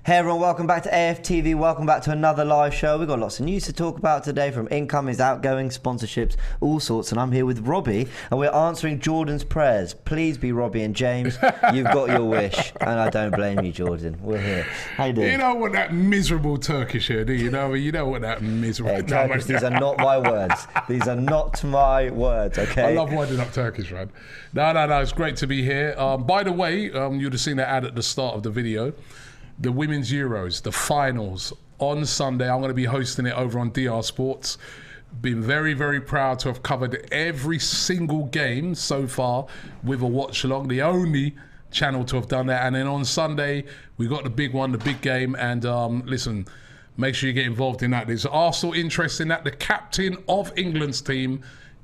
Hey everyone, welcome back to AFTV, welcome back to another live show. We've got lots of news to talk about today, from incomings, outgoing, sponsorships, all sorts, and I'm here with Robbie, and we're answering Jordan's prayers. Please be Robbie and James, you've got your wish, and I don't blame you, Jordan. We're here. How you doing? You don't want that miserable Turkish here, do you? You don't want that miserable... Hey, Turkish, these are not my words. These are not my words, okay? I love winding up Turkish, man. No, it's great to be here. By the way, you'd have seen that ad at the start of the video. The Women's Euros, the finals, on Sunday. I'm going to be hosting it over on DR Sports. Been very, very proud to have covered every single game so far with a watch-along, the only channel to have done that. And then on Sunday, we got the big one, the big game. And listen, make sure you get involved in that. There's Arsenal interest in that. The captain of England's team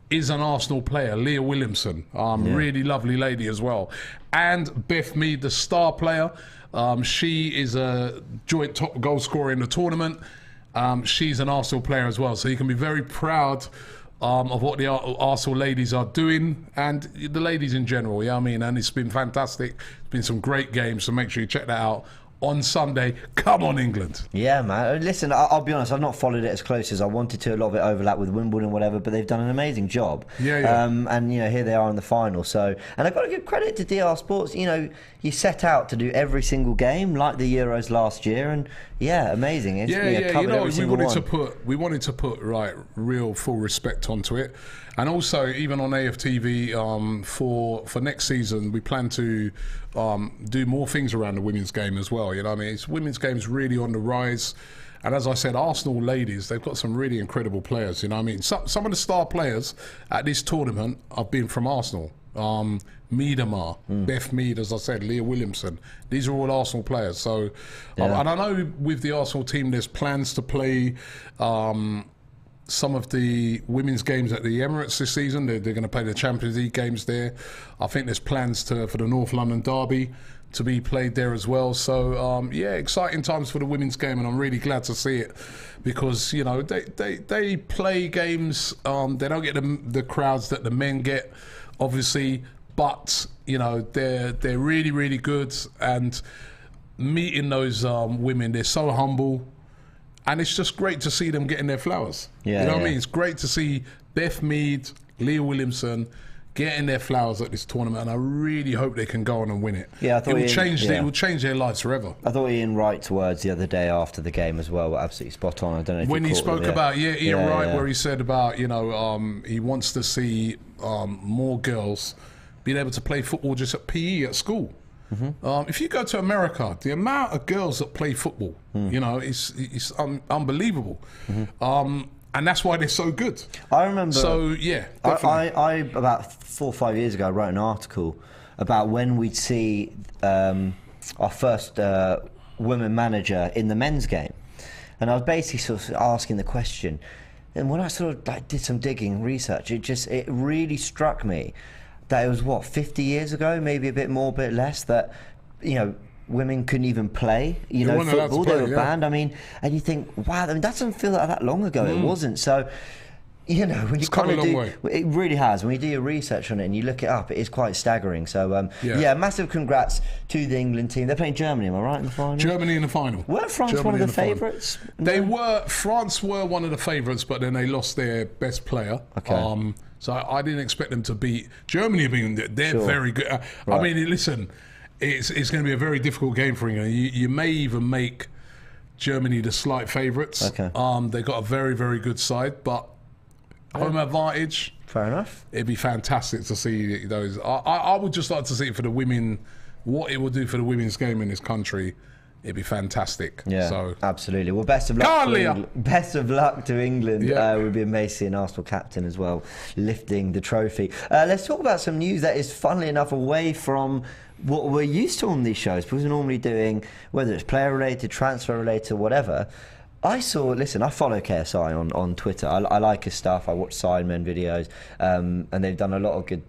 is an Arsenal player, Leah Williamson. Really lovely lady as well. And Beth Mead, the star player. She is a joint top goal scorer in the tournament. She's an Arsenal player as well, so you can be very proud of what the Arsenal ladies are doing, and the ladies in general, and it's been fantastic. It's been some great games, so make sure you check that out on Sunday. Come on, England. Yeah, man. Listen, I'll be honest, I've not followed it as close as I wanted to. A lot of it overlap with Wimbledon and whatever, but they've done an amazing job. Yeah. And, here they are in the final. So, and I've got to give credit to DR Sports. You set out to do every single game, like the Euros last year, and amazing. It's, we wanted to put real full respect onto it. And also, even on AFTV, for next season, we plan to do more things around the women's game as well. Women's game's really on the rise. And as I said, Arsenal ladies, they've got some really incredible players. Some of the star players at this tournament have been from Arsenal. Miedema, Beth Mead, as I said, Leah Williamson. These are all Arsenal players. So, and I know with the Arsenal team, there's plans to play some of the women's games at the Emirates this season. They're going to play the Champions League games there. I think there's plans for the North London Derby to be played there as well. So, exciting times for the women's game, and I'm really glad to see it because, they play games. They don't get the crowds that the men get, obviously, but, they're really, really good. And meeting those women, they're so humble. And it's just great to see them getting their flowers. I mean? It's great to see Beth Mead, Leah Williamson getting their flowers at this tournament, and I really hope they can go on and win it. Yeah, I thought it will change their lives forever. I thought Ian Wright's words the other day after the game as well were absolutely spot on. I don't know if when he spoke about Ian Wright, where he said about he wants to see more girls being able to play football just at PE at school. Mm-hmm. If you go to America, the amount of girls that play football, it's unbelievable. Mm-hmm. And that's why they're so good. I remember. So, definitely. I about 4 or 5 years ago, I wrote an article about when we'd see our first women manager in the men's game. And I was basically sort of asking the question. And when I sort of did some digging research, it really struck me that it was 50 years ago, maybe a bit more, a bit less, that women couldn't even play football. They were banned. I mean, and you think, wow, that doesn't feel like that long ago. It wasn't. So when you kind of do, it really has. When you do your research on it and you look it up, it is quite staggering. So massive congrats to the England team. They're playing Germany, am I right, in the final? Germany in the final. Weren't France one of the favourites? France were one of the favourites, but then they lost their best player. Okay. So I didn't expect them to beat Germany. They're very good. Right. I mean, listen, it's going to be a very difficult game for England. You may even make Germany the slight favourites. Okay. They've got a very, very good side, but home advantage. Fair enough. It'd be fantastic to see those. I would just like to see it for the women, what it will do for the women's game in this country. It'd be fantastic. Yeah, so, absolutely. Well, best of luck to England. Best of luck to England. Yeah. We'd be amazed to see an Arsenal captain as well lifting the trophy. Let's talk about some news that is, funnily enough, away from what we're used to on these shows, because we're normally doing, whether it's player related, transfer related, whatever. I follow KSI on Twitter. I like his stuff. I watch Sidemen videos, and they've done a lot of good.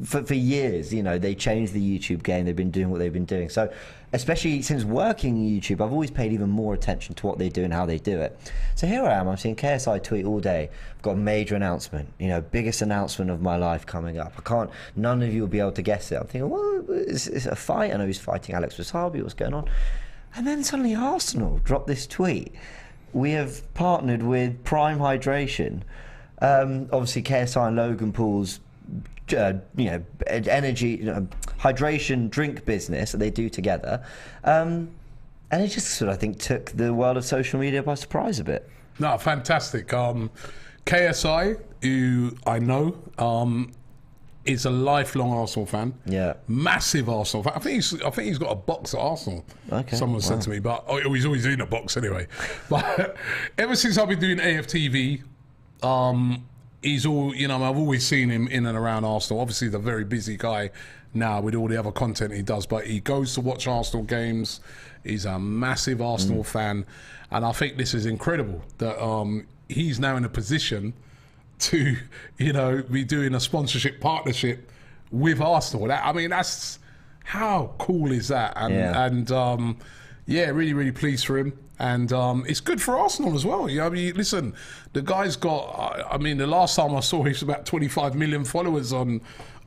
For years, they changed the YouTube game. They've been doing what they've been doing. So, especially since working YouTube, I've always paid even more attention to what they do and how they do it. So here I am. I'm seeing KSI tweet all day. I've got a major announcement. Biggest announcement of my life coming up. None of you will be able to guess it. I'm thinking, well, is it a fight? I know he's fighting Alex Wasabi. What's going on? And then suddenly Arsenal dropped this tweet. We have partnered with Prime Hydration. Obviously, KSI and Logan Paul's energy, hydration drink business that they do together. And it just sort of, I think, took the world of social media by surprise a bit. No, fantastic. KSI, who I know, is a lifelong Arsenal fan. Yeah, massive Arsenal fan. I think he's got a box at Arsenal. Okay, someone said to me, but he's always in a box anyway. But ever since I've been doing AFTV, he's all, I've always seen him in and around Arsenal. Obviously, the very busy guy now with all the other content he does, but he goes to watch Arsenal games. He's a massive Arsenal fan, and I think this is incredible that he's now in a position to, be doing a sponsorship partnership with Arsenal. That's how cool is that? And really, really pleased for him. And it's good for Arsenal as well. Listen, the guy's got. The last time I saw, he's about 25 million followers on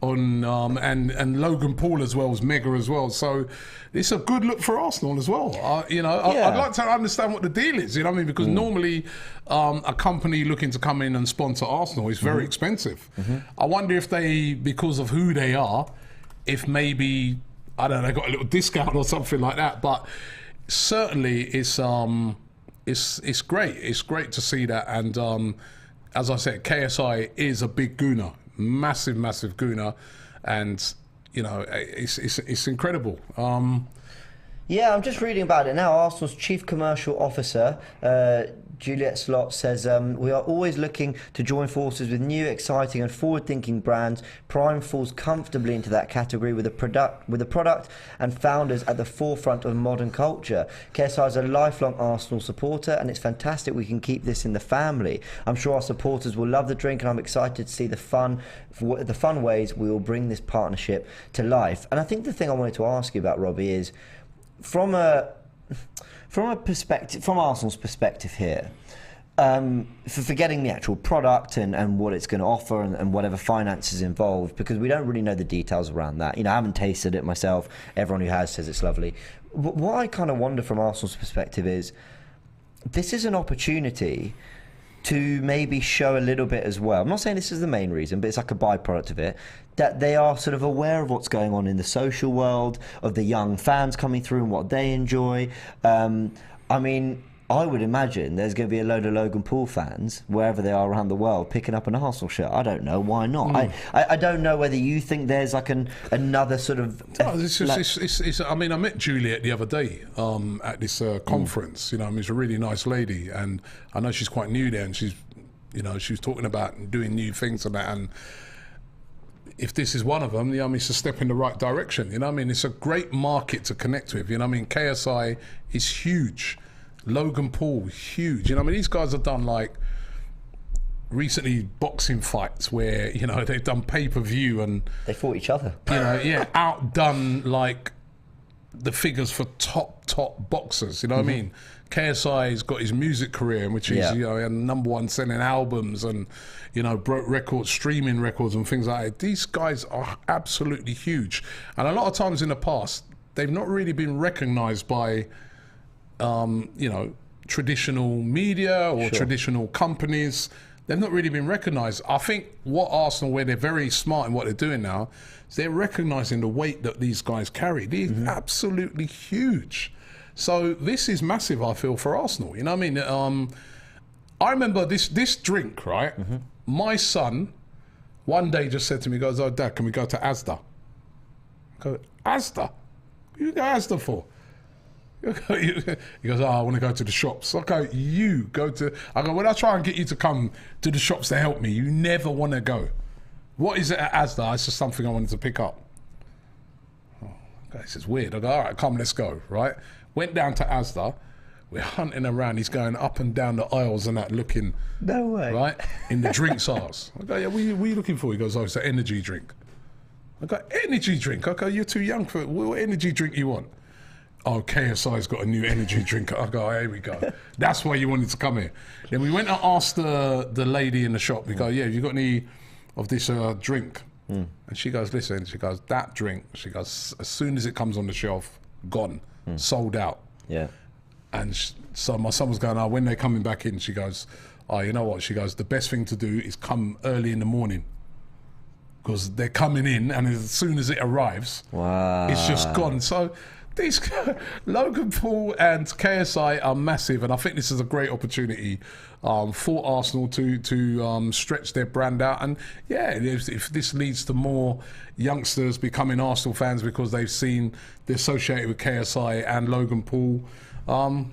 and Logan Paul as well was mega as well. So it's a good look for Arsenal as well. I'd like to understand what the deal is. Because normally a company looking to come in and sponsor Arsenal is very expensive. I wonder if they, because of who they are, if maybe I don't know, they got a little discount or something like that. But certainly it's great. It's great to see that. And as I said, KSI is a big gooner. Massive gooner, and it's incredible. Yeah, I'm just reading about it now. Arsenal's Chief Commercial Officer, Juliet Slot, says, we are always looking to join forces with new, exciting and forward-thinking brands. Prime falls comfortably into that category with a product and founders at the forefront of modern culture. KSI is a lifelong Arsenal supporter, and it's fantastic we can keep this in the family. I'm sure our supporters will love the drink, and I'm excited to see the fun ways we will bring this partnership to life. And I think the thing I wanted to ask you about, Robbie, is from Arsenal's perspective here, for forgetting the actual product and what it's going to offer and whatever finances involved, because we don't really know the details around that. I haven't tasted it myself. Everyone who has says it's lovely. But what I kind of wonder from Arsenal's perspective is, this is an opportunity to maybe show a little bit as well. I'm not saying this is the main reason, but it's like a byproduct of it, that they are sort of aware of what's going on in the social world, of the young fans coming through and what they enjoy. I would imagine there's going to be a load of Logan Paul fans, wherever they are around the world, picking up an Arsenal shirt. I don't know. Why not? I don't know whether you think there's like another sort of... I met Juliet the other day at this conference. She's a really nice lady, and I know she's quite new there, and she was talking about doing new things and that, and if this is one of them, it's a step in the right direction. It's a great market to connect with. KSI is huge. Logan Paul, huge. These guys have done recently boxing fights where, they've done pay-per-view and they fought each other. Outdone the figures for top boxers. What I mean? KSI's got his music career, in which he's number one selling albums and broke records, streaming records and things like that. These guys are absolutely huge, and a lot of times in the past they've not really been recognised by traditional media or traditional companies. They've not really been recognised. I think what Arsenal, where they're very smart in what they're doing now, is they're recognising the weight that these guys carry. They're absolutely huge. So this is massive, I feel, for Arsenal. I remember this drink, right? My son one day just said to me, he goes, "Oh, Dad, can we go to Asda?" I go, "Asda? What do you go Asda for?" He goes, "Oh, I want to go to the shops." I go, "You go to..." I go, "When I try and get you to come to the shops to help me, you never want to go. What is it at Asda?" It's just something I wanted to pick up. Oh, okay, this is weird. I go, "All right, come, let's go." Right? Went down to Asda. We're hunting around. He's going up and down the aisles and that, looking. No way. Right? In the drinks aisles. I go, "Yeah, what are you looking for?" He goes, "Oh, it's an energy drink." I go, "Energy drink?" I go, "You're too young for it. What energy drink you want?" "Oh, KSI's got a new energy drink." I go, "Here we go. That's why you wanted to come here." Then we went and asked the lady in the shop. We go, "Yeah, have you got any of this drink?" And she goes, "Listen," she goes, "that drink," she goes, "as soon as it comes on the shelf, gone, sold out." Yeah. And so my son was going, oh, when they're coming back in, she goes, oh, you know what? She goes, the best thing to do is come early in the morning. Because they're coming in, and as soon as it arrives, it's just gone. So these Logan Paul and KSI are massive, and I think this is a great opportunity for Arsenal to stretch their brand out. And yeah, if this leads to more youngsters becoming Arsenal fans because they've seen they're associated with KSI and Logan Paul,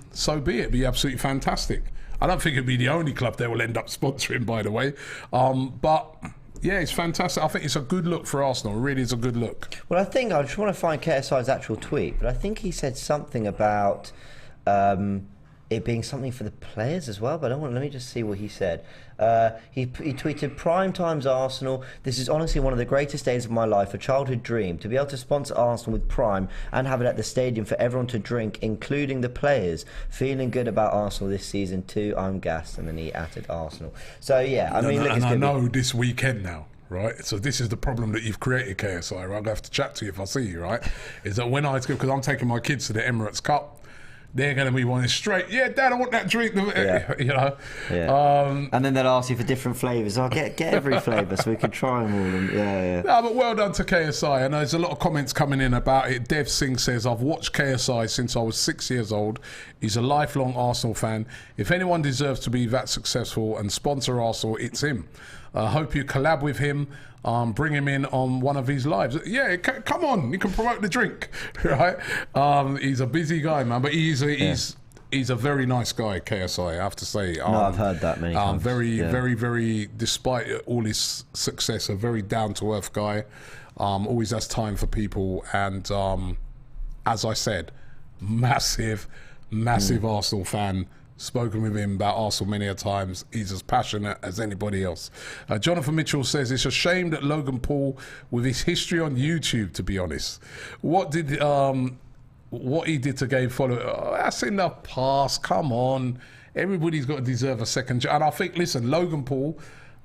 so be it. It'd be absolutely fantastic. I don't think it'd be the only club they will end up sponsoring, by the way, but. Yeah, it's fantastic. I think it's a good look for Arsenal. It really is a good look. Well, I think I just want to find KSI's actual tweet, but I think he said something about it being something for the players as well. But let me just see what he said. He tweeted, "Prime times Arsenal. This is honestly one of the greatest days of my life. A childhood dream to be able to sponsor Arsenal with Prime and have it at the stadium for everyone to drink, including the players. Feeling good about Arsenal this season too. I'm gassed." And then he added Arsenal. So yeah, I mean, look, and I know this weekend now. Right, so this is the problem that you've created, KSI. Right, I'm gonna have to chat to you if I see you. Right, is that when because I'm taking my kids to the Emirates Cup, they're going to be wanting straight. Yeah, Dad, I want that drink. Yeah. You know. Yeah. And then they'll ask you for different flavours. I'll get every flavour so we can try them all. And yeah. No, but well done to KSI. And there's a lot of comments coming in about it. Dev Singh says, "I've watched KSI since I was 6 years old. He's a lifelong Arsenal fan. If anyone deserves to be that successful and sponsor Arsenal, it's him. I hope you collab with him. Bring him in on one of his lives." Yeah, come on, you can promote the drink, right? He's a busy guy, man, but he's a very nice guy, KSI, I have to say. No, I've heard that many times. Very, despite all his success, a very down-to-earth guy. Always has time for people, and as I said, massive Arsenal fan. Spoken with him about Arsenal many a times. He's as passionate as anybody else. Jonathan Mitchell says, "It's a shame that Logan Paul, with his history on YouTube, to be honest, what he did to gain followers, that's in the past. Come on, everybody's got to deserve a second chance." And I think, listen, Logan Paul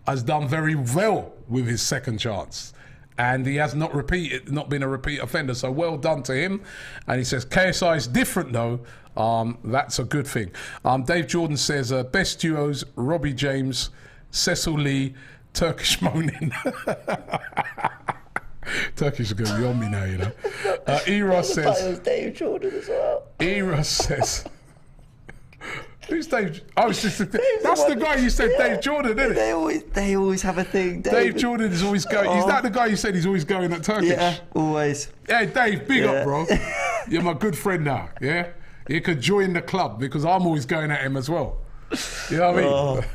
has done very well with his second chance. And he has not been a repeat offender. So well done to him. And he says, KSI is different though. That's a good thing. Dave Jordan says, best duos, Robbie James, Cecil Lee, Turkish moaning. Turkish are going to be on me now, you know. Eros says... It was Dave Jordan as well. Eros says... Who's Dave? Oh, it's just that's the guy you said, Dave Jordan, isn't it? They always have a thing. Dave Jordan is always going. Is that the guy you said he's always going at Turkish? Yeah, always. Hey, Dave, big up, bro. You're my good friend now. Yeah, you could join the club because I'm always going at him as well. You know what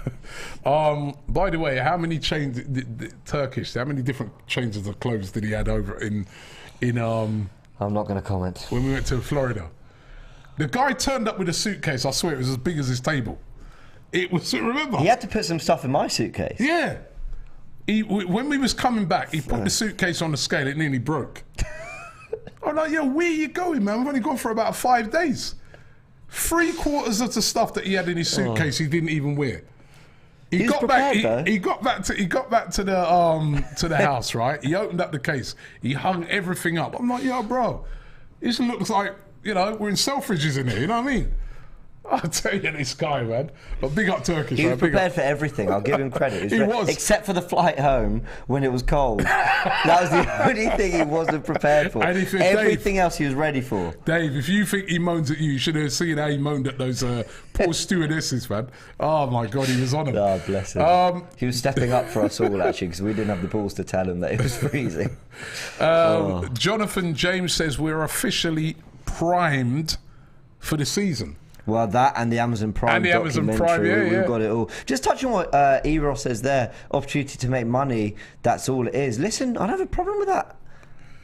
I mean? By the way, how many chains Turkish? How many different changes of clothes did he had over in? I'm not going to comment. When we went to Florida. The guy turned up with a suitcase, I swear it was as big as his table. It was, remember? He had to put some stuff in my suitcase. Yeah. When we was coming back, he put the suitcase on the scale, it nearly broke. I'm like, yo, where are you going, man? We've only gone for about 5 days. 3/4 of the stuff that he had in his suitcase, he didn't even wear. He got back to the house, right? He opened up the case. He hung everything up. I'm like, yo, bro, this looks like, you know, we're in Selfridges in here, you know what I mean? I'll tell you, this guy, man. But big up Turkish, He was prepared for everything. I'll give him credit. He was. Except for the flight home when it was cold. That was the only thing he wasn't prepared for. Everything else he was ready for. Dave, if you think he moans at you should have seen how he moaned at those poor stewardesses, man. Oh, my God, he was on him. Oh, bless him. He was stepping up for us all, actually, because we didn't have the balls to tell him that it was freezing. Jonathan James says we're officially primed for the season. Well, that and the Amazon Prime documentary, we've got it all. Just touching on what Eros says there, opportunity to make money, that's all it is. Listen, I don't have a problem with that.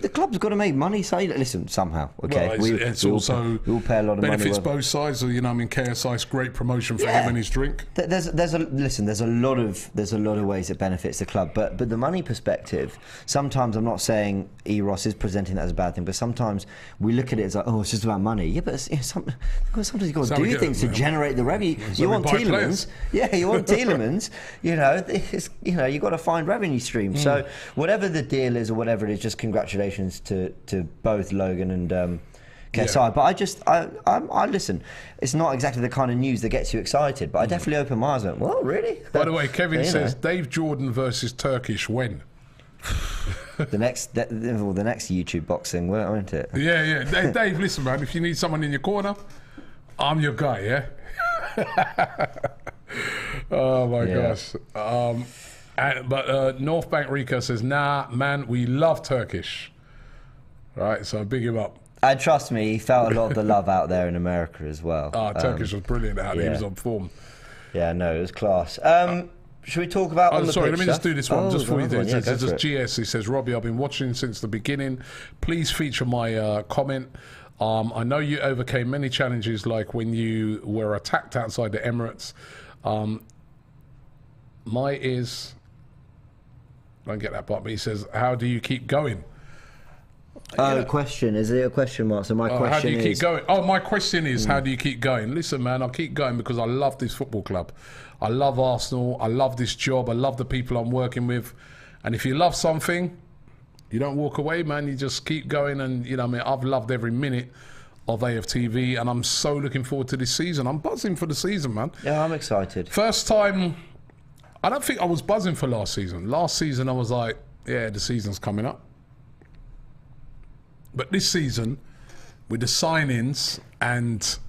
The club's got to make money, so listen, somehow, okay? Well, it's also we all pay a lot of money. Benefits both sides, you know. I mean, KSI's great promotion for him and his drink. There's a lot of ways it benefits the club, but the money perspective. Sometimes I'm not saying Eros is presenting that as a bad thing, but sometimes we look at it as like, oh, it's just about money. Yeah, but sometimes you've got to do things to generate the revenue. You want Tielemans, you want Tielemans. You've got to find revenue streams. So whatever the deal is or whatever it is, just congratulations to both Logan and KSI. But I listen. It's not exactly the kind of news that gets you excited, but I definitely open my eyes and went, well, really? By the way, Kevin says Dave Jordan versus Turkish when? the next YouTube boxing, won't it? Yeah. Dave, listen, man. If you need someone in your corner, I'm your guy. Yeah. Oh my gosh. But North Bank Rico says, nah, man, we love Turkish. Right, so big him up. And trust me, he felt a lot of the love out there in America as well. Turkish was brilliant out there. He was on form. Yeah, no, it was class. Should we talk about on the sorry, pitch let me just do this one just before you do it. This is GS. He says, Robbie, I've been watching since the beginning. Please feature my comment. I know you overcame many challenges, like when you were attacked outside the Emirates. I don't get that part, but he says, how do you keep going? Question. Is it a question mark? So my question is... How do you keep going? My question is, how do you keep going? Listen, man, I'll keep going because I love this football club. I love Arsenal. I love this job. I love the people I'm working with. And if you love something, you don't walk away, man. You just keep going. And, you know, I mean, I've loved every minute of AFTV, and I'm so looking forward to this season. I'm buzzing for the season, man. Yeah, I'm excited. First time... I don't think I was buzzing for last season. Last season, I was like, yeah, the season's coming up. But this season, with the signings, and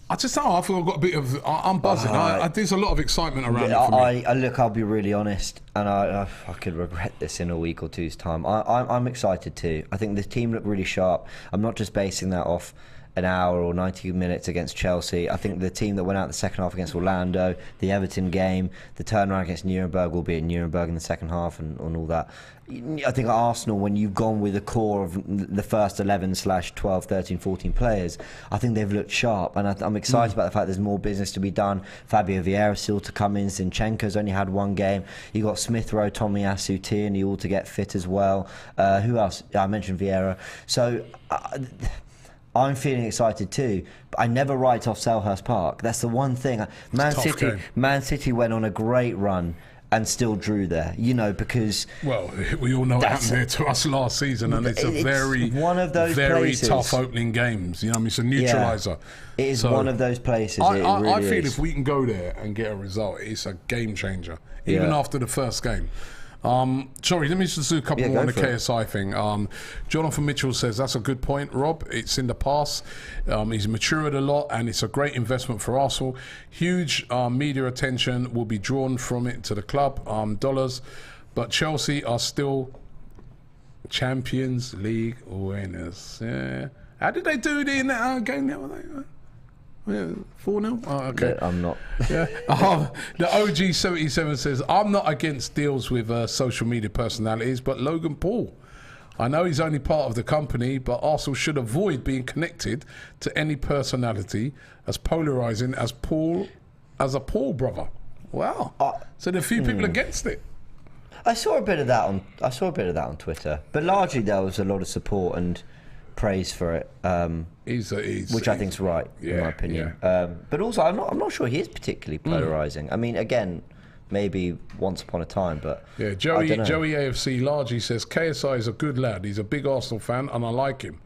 I just know, I feel I've got a bit of, I'm buzzing. There's a lot of excitement around it for me. Look, I'll be really honest, and I could regret this in a week or two's time. I'm excited too. I think the team looked really sharp. I'm not just basing that off an hour or 90 minutes against Chelsea. I think the team that went out the second half against Orlando, the Everton game, the turnaround against Nuremberg, albeit Nuremberg in the second half and all that. I think at Arsenal, when you've gone with the core of the first 11/12, 13, 14 players, I think they've looked sharp, and I'm excited about the fact there's more business to be done. Fabio Vieira still to come in. Zinchenko's only had one game. You got Smith Rowe, Tomiyasu, Tierney all to get fit as well. Who else? I mentioned Vieira. So I'm feeling excited too, but I never write off Selhurst Park. That's the one thing. Man City went on a great run and still drew there, you know, because... Well, we all know what happened there to us last season, and it's one of those very tough opening games. You know, I mean, it's a neutraliser. It is one of those places. I feel if we can go there and get a result, it's a game changer, even after the first game. Sorry, let me just do a couple more on the KSI thing. Jonathan Mitchell says, that's a good point, Rob. It's in the past. He's matured a lot, and it's a great investment for Arsenal. Huge media attention will be drawn from it to the club, dollars. But Chelsea are still Champions League winners. Yeah. How did they do it in that game the other day? 4-0? Oh, okay. I'm not. Yeah. The OG77 says, I'm not against deals with social media personalities, but Logan Paul. I know he's only part of the company, but Arsenal should avoid being connected to any personality as polarising as a Paul brother. Wow. So there are a few people against it. I saw a bit of that on Twitter, but largely there was a lot of support and praise for it, which I think is right in my opinion. But also, I'm not sure he is particularly polarising. I mean, again, maybe once upon a time, but Joey AFC largely says KSI is a good lad. He's a big Arsenal fan, and I like him.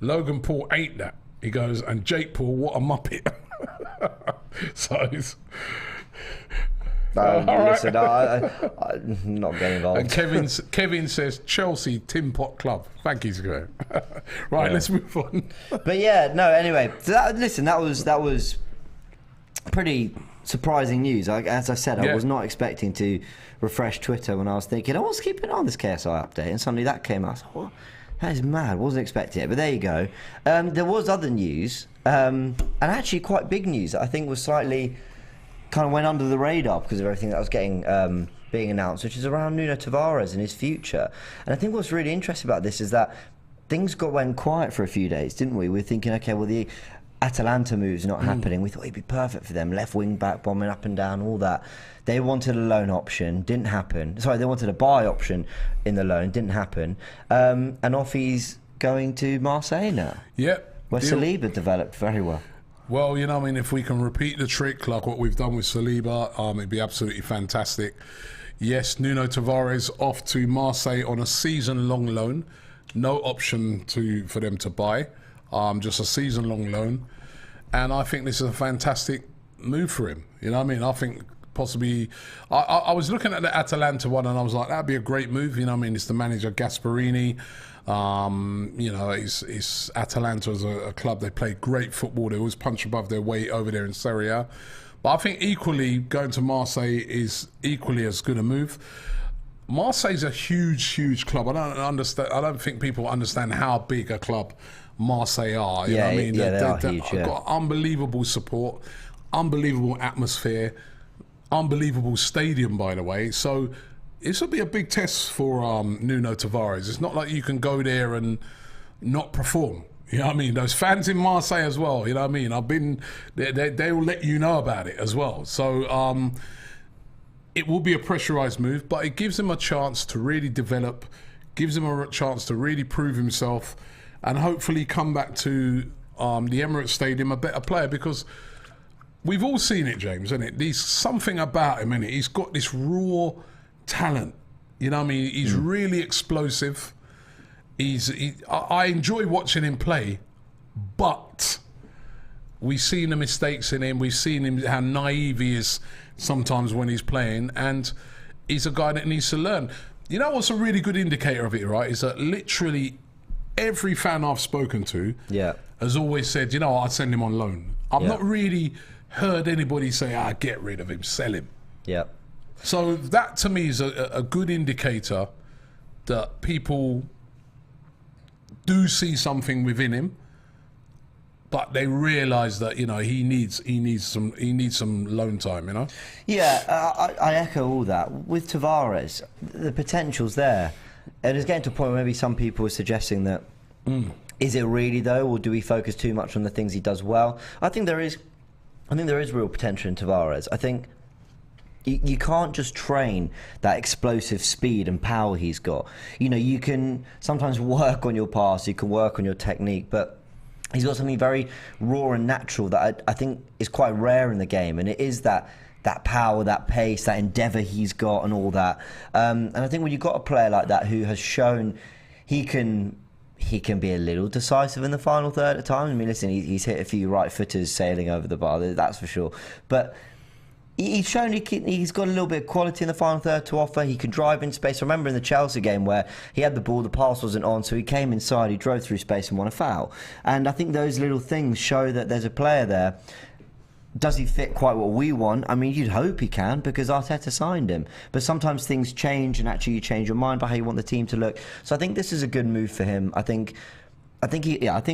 Logan Paul ain't that. He goes, and Jake Paul, what a muppet. So. Listen, I'm not getting involved. And Kevin says Chelsea Tin Pot Club. Thank you, Square. Right, let's move on. But yeah, no. Anyway, so that was pretty surprising news. As I said, I was not expecting to refresh Twitter when I was thinking I was keeping on this KSI update, and suddenly that came out. I was like, what? That is mad. Wasn't expecting it, but there you go. There was other news, and actually quite big news that I think was slightly kind of went under the radar because of everything that was getting being announced, which is around Nuno Tavares and his future. And I think what's really interesting about this is that things went quiet for a few days, didn't we? We were thinking, okay, well, the Atalanta move's not happening. We thought he'd be perfect for them. Left wing back, bombing up and down, all that. They wanted a loan option, didn't happen. Sorry, they wanted a buy option in the loan, didn't happen. And off he's going to Marseille now. Yep. Where Saliba developed very well. Well, you know, I mean, if we can repeat the trick like what we've done with Saliba, it'd be absolutely fantastic. Yes, Nuno Tavares off to Marseille on a season-long loan. No option for them to buy. just a season-long loan. And I think this is a fantastic move for him. You know what I mean? I think possibly... I was looking at the Atalanta one and I was like, that'd be a great move. You know what I mean? It's the manager, Gasparini. You know, it's Atalanta as a club. They play great football. They always punch above their weight over there in Serie A. But I think equally going to Marseille is equally as good a move. Marseille's a huge club. I don't think people understand how big a club Marseille are. You know what I mean? They are huge. They've got unbelievable support, unbelievable atmosphere, unbelievable stadium, by the way. So this will be a big test for Nuno Tavares. It's not like you can go there and not perform. You know what I mean? Those fans in Marseille as well. You know what I mean? I've been. They will let you know about it as well. So it will be a pressurised move, but it gives him a chance to really develop, gives him a chance to really prove himself, and hopefully come back to the Emirates Stadium a better player, because we've all seen it, James, isn't it? There's something about him, innit? He's got this raw talent. You know what I mean? He's really explosive. I enjoy watching him play, but we've seen the mistakes in him. We've seen him, how naive he is sometimes when he's playing, and he's a guy that needs to learn. You know what's a really good indicator of it, right? Is that literally every fan I've spoken to has always said, you know what, I'd send him on loan. I've not really heard anybody say, get rid of him, sell him. Yeah. So that to me is a good indicator that people do see something within him, but they realise that, you know, he needs some loan time, you know. Yeah, I echo all that. With Tavares, the potential's there, and it's getting to a point where maybe some people are suggesting that is it really though, or do we focus too much on the things he does well? I think there is real potential in Tavares. I think you can't just train that explosive speed and power he's got. You know, you can sometimes work on your pass, you can work on your technique, but he's got something very raw and natural that I think is quite rare in the game, and it is that power, that pace, that endeavour he's got and all that. And I think when you've got a player like that who has shown he can be a little decisive in the final third at times. I mean, listen, he's hit a few right-footers sailing over the bar, that's for sure. But he's shown he's got a little bit of quality in the final third to offer. He can drive in space. I remember in the Chelsea game where he had the ball, the pass wasn't on, so he came inside, he drove through space and won a foul. And I think those little things show that there's a player there. Does he fit quite what we want? I mean, you'd hope he can, because Arteta signed him. But sometimes things change, and actually you change your mind by how you want the team to look. So I think this is a good move for him. I think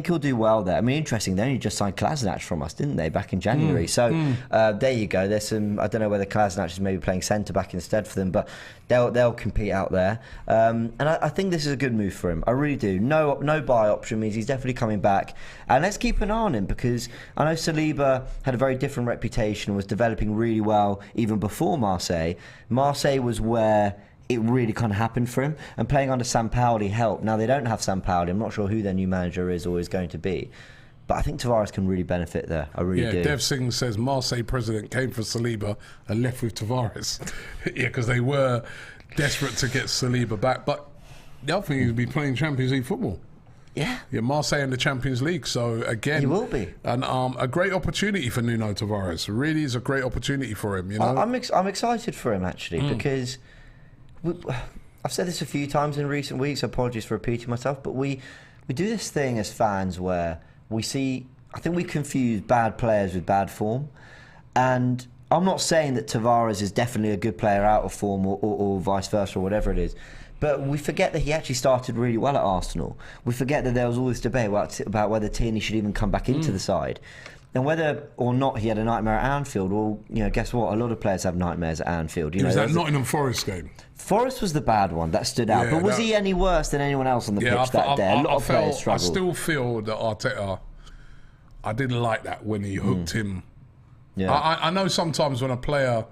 he'll do well there. I mean, interesting, they only just signed Kolasinac from us, didn't they, back in January? There you go. There's some. I don't know whether Kolasinac is maybe playing centre back instead for them, but they'll compete out there. And I think this is a good move for him. I really do. No buy option means he's definitely coming back. And let's keep an eye on him, because I know Saliba had a very different reputation, was developing really well even before Marseille. Marseille was where it really kind of happened for him, and playing under Sampaoli helped. Now they don't have Sampaoli. I'm not sure who their new manager is or is going to be, but I think Tavares can really benefit there. I really do. Dev Singh says Marseille president came for Saliba and left with Tavares. Because they were desperate to get Saliba back, but the other thing is, he'll be playing Champions League football. Yeah, Marseille in the Champions League. So again, he will be, and a great opportunity for Nuno Tavares. It really is a great opportunity for him. You know, I'm excited for him actually, because I've said this a few times in recent weeks. Apologies for repeating myself, but we do this thing as fans where we see. I think we confuse bad players with bad form, and I'm not saying that Tavares is definitely a good player out of form or vice versa or whatever it is. But we forget that he actually started really well at Arsenal. We forget that there was all this debate about whether Tierney should even come back into the side. And whether or not he had a nightmare at Anfield, well, you know, guess what? A lot of players have nightmares at Anfield. It was that Nottingham Forest game. Forest was the bad one that stood out. But was he any worse than anyone else on the pitch that day? A lot of players struggled. I still feel that Arteta, I didn't like that when he hooked him. Yeah. I know sometimes when a player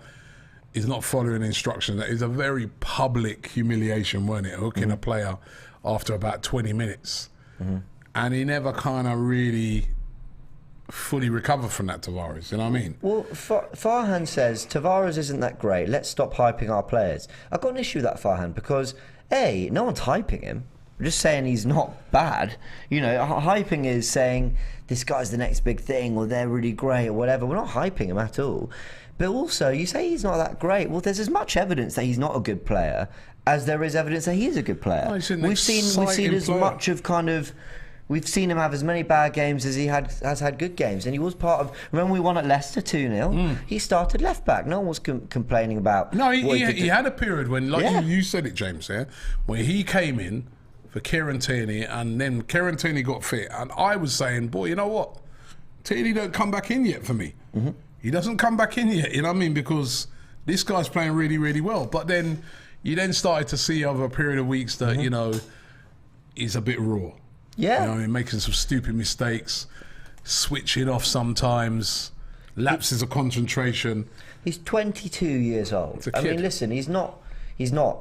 is not following instructions, that is a very public humiliation, weren't it? Hooking a player after about 20 minutes. And he never kind of really fully recovered from that, Tavares. You know what I mean? Well, Farhan says, Tavares isn't that great. Let's stop hyping our players. I've got an issue with that, Farhan, because A, no one's hyping him. We're just saying he's not bad. You know, hyping is saying this guy's the next big thing, or they're really great, or whatever. We're not hyping him at all. But also, you say he's not that great. Well, there's as much evidence that he's not a good player as there is evidence that he is a good player. We've seen as much of kind of. We've seen him have as many bad games as he has had good games, and he was part of. Remember, we won at Leicester 2-0. He started left back. No one was complaining about. No, he had a period when, like you said it, James, where he came in for Kieran Tierney, and then Kieran Tierney got fit, and I was saying, boy, you know what? Tierney don't come back in yet for me. He doesn't come back in yet. You know what I mean? Because this guy's playing really, really well. But then you then started to see over a period of weeks that you know he's a bit raw. Yeah. You know what I mean? Making some stupid mistakes, switching off sometimes, lapses of concentration. He's 22 years old. I mean, listen, he's not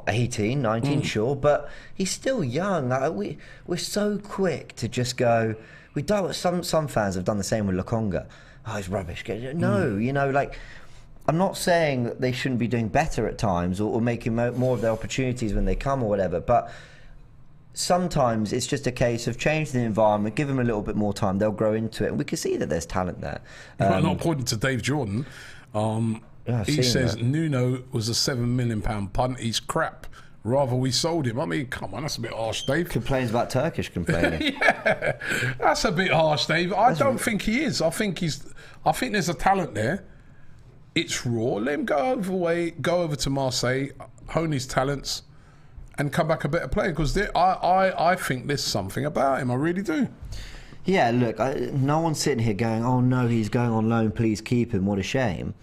18, 19, sure, but he's still young. Like, we're so quick to just go. We don't. Some fans have done the same with Lokonga. Oh, he's rubbish. No, you know, like, I'm not saying that they shouldn't be doing better at times or making more of their opportunities when they come or whatever, but sometimes it's just a case of change the environment, give them a little bit more time, they'll grow into it, and we can see that there's talent there. Not according to Dave Jordan. He says Nuno was a £7 million punt. He's crap. Rather we sold him. I mean, come on, that's a bit harsh, Dave. Complains about Turkish complaining. Yeah, that's a bit harsh, Dave. I don't think he is. I think there's a talent there. It's raw. Let him go over to Marseille, hone his talents, and come back a better player, because I think there's something about him. I really do. Yeah, look, no one's sitting here going, oh no, he's going on loan, please keep him, what a shame.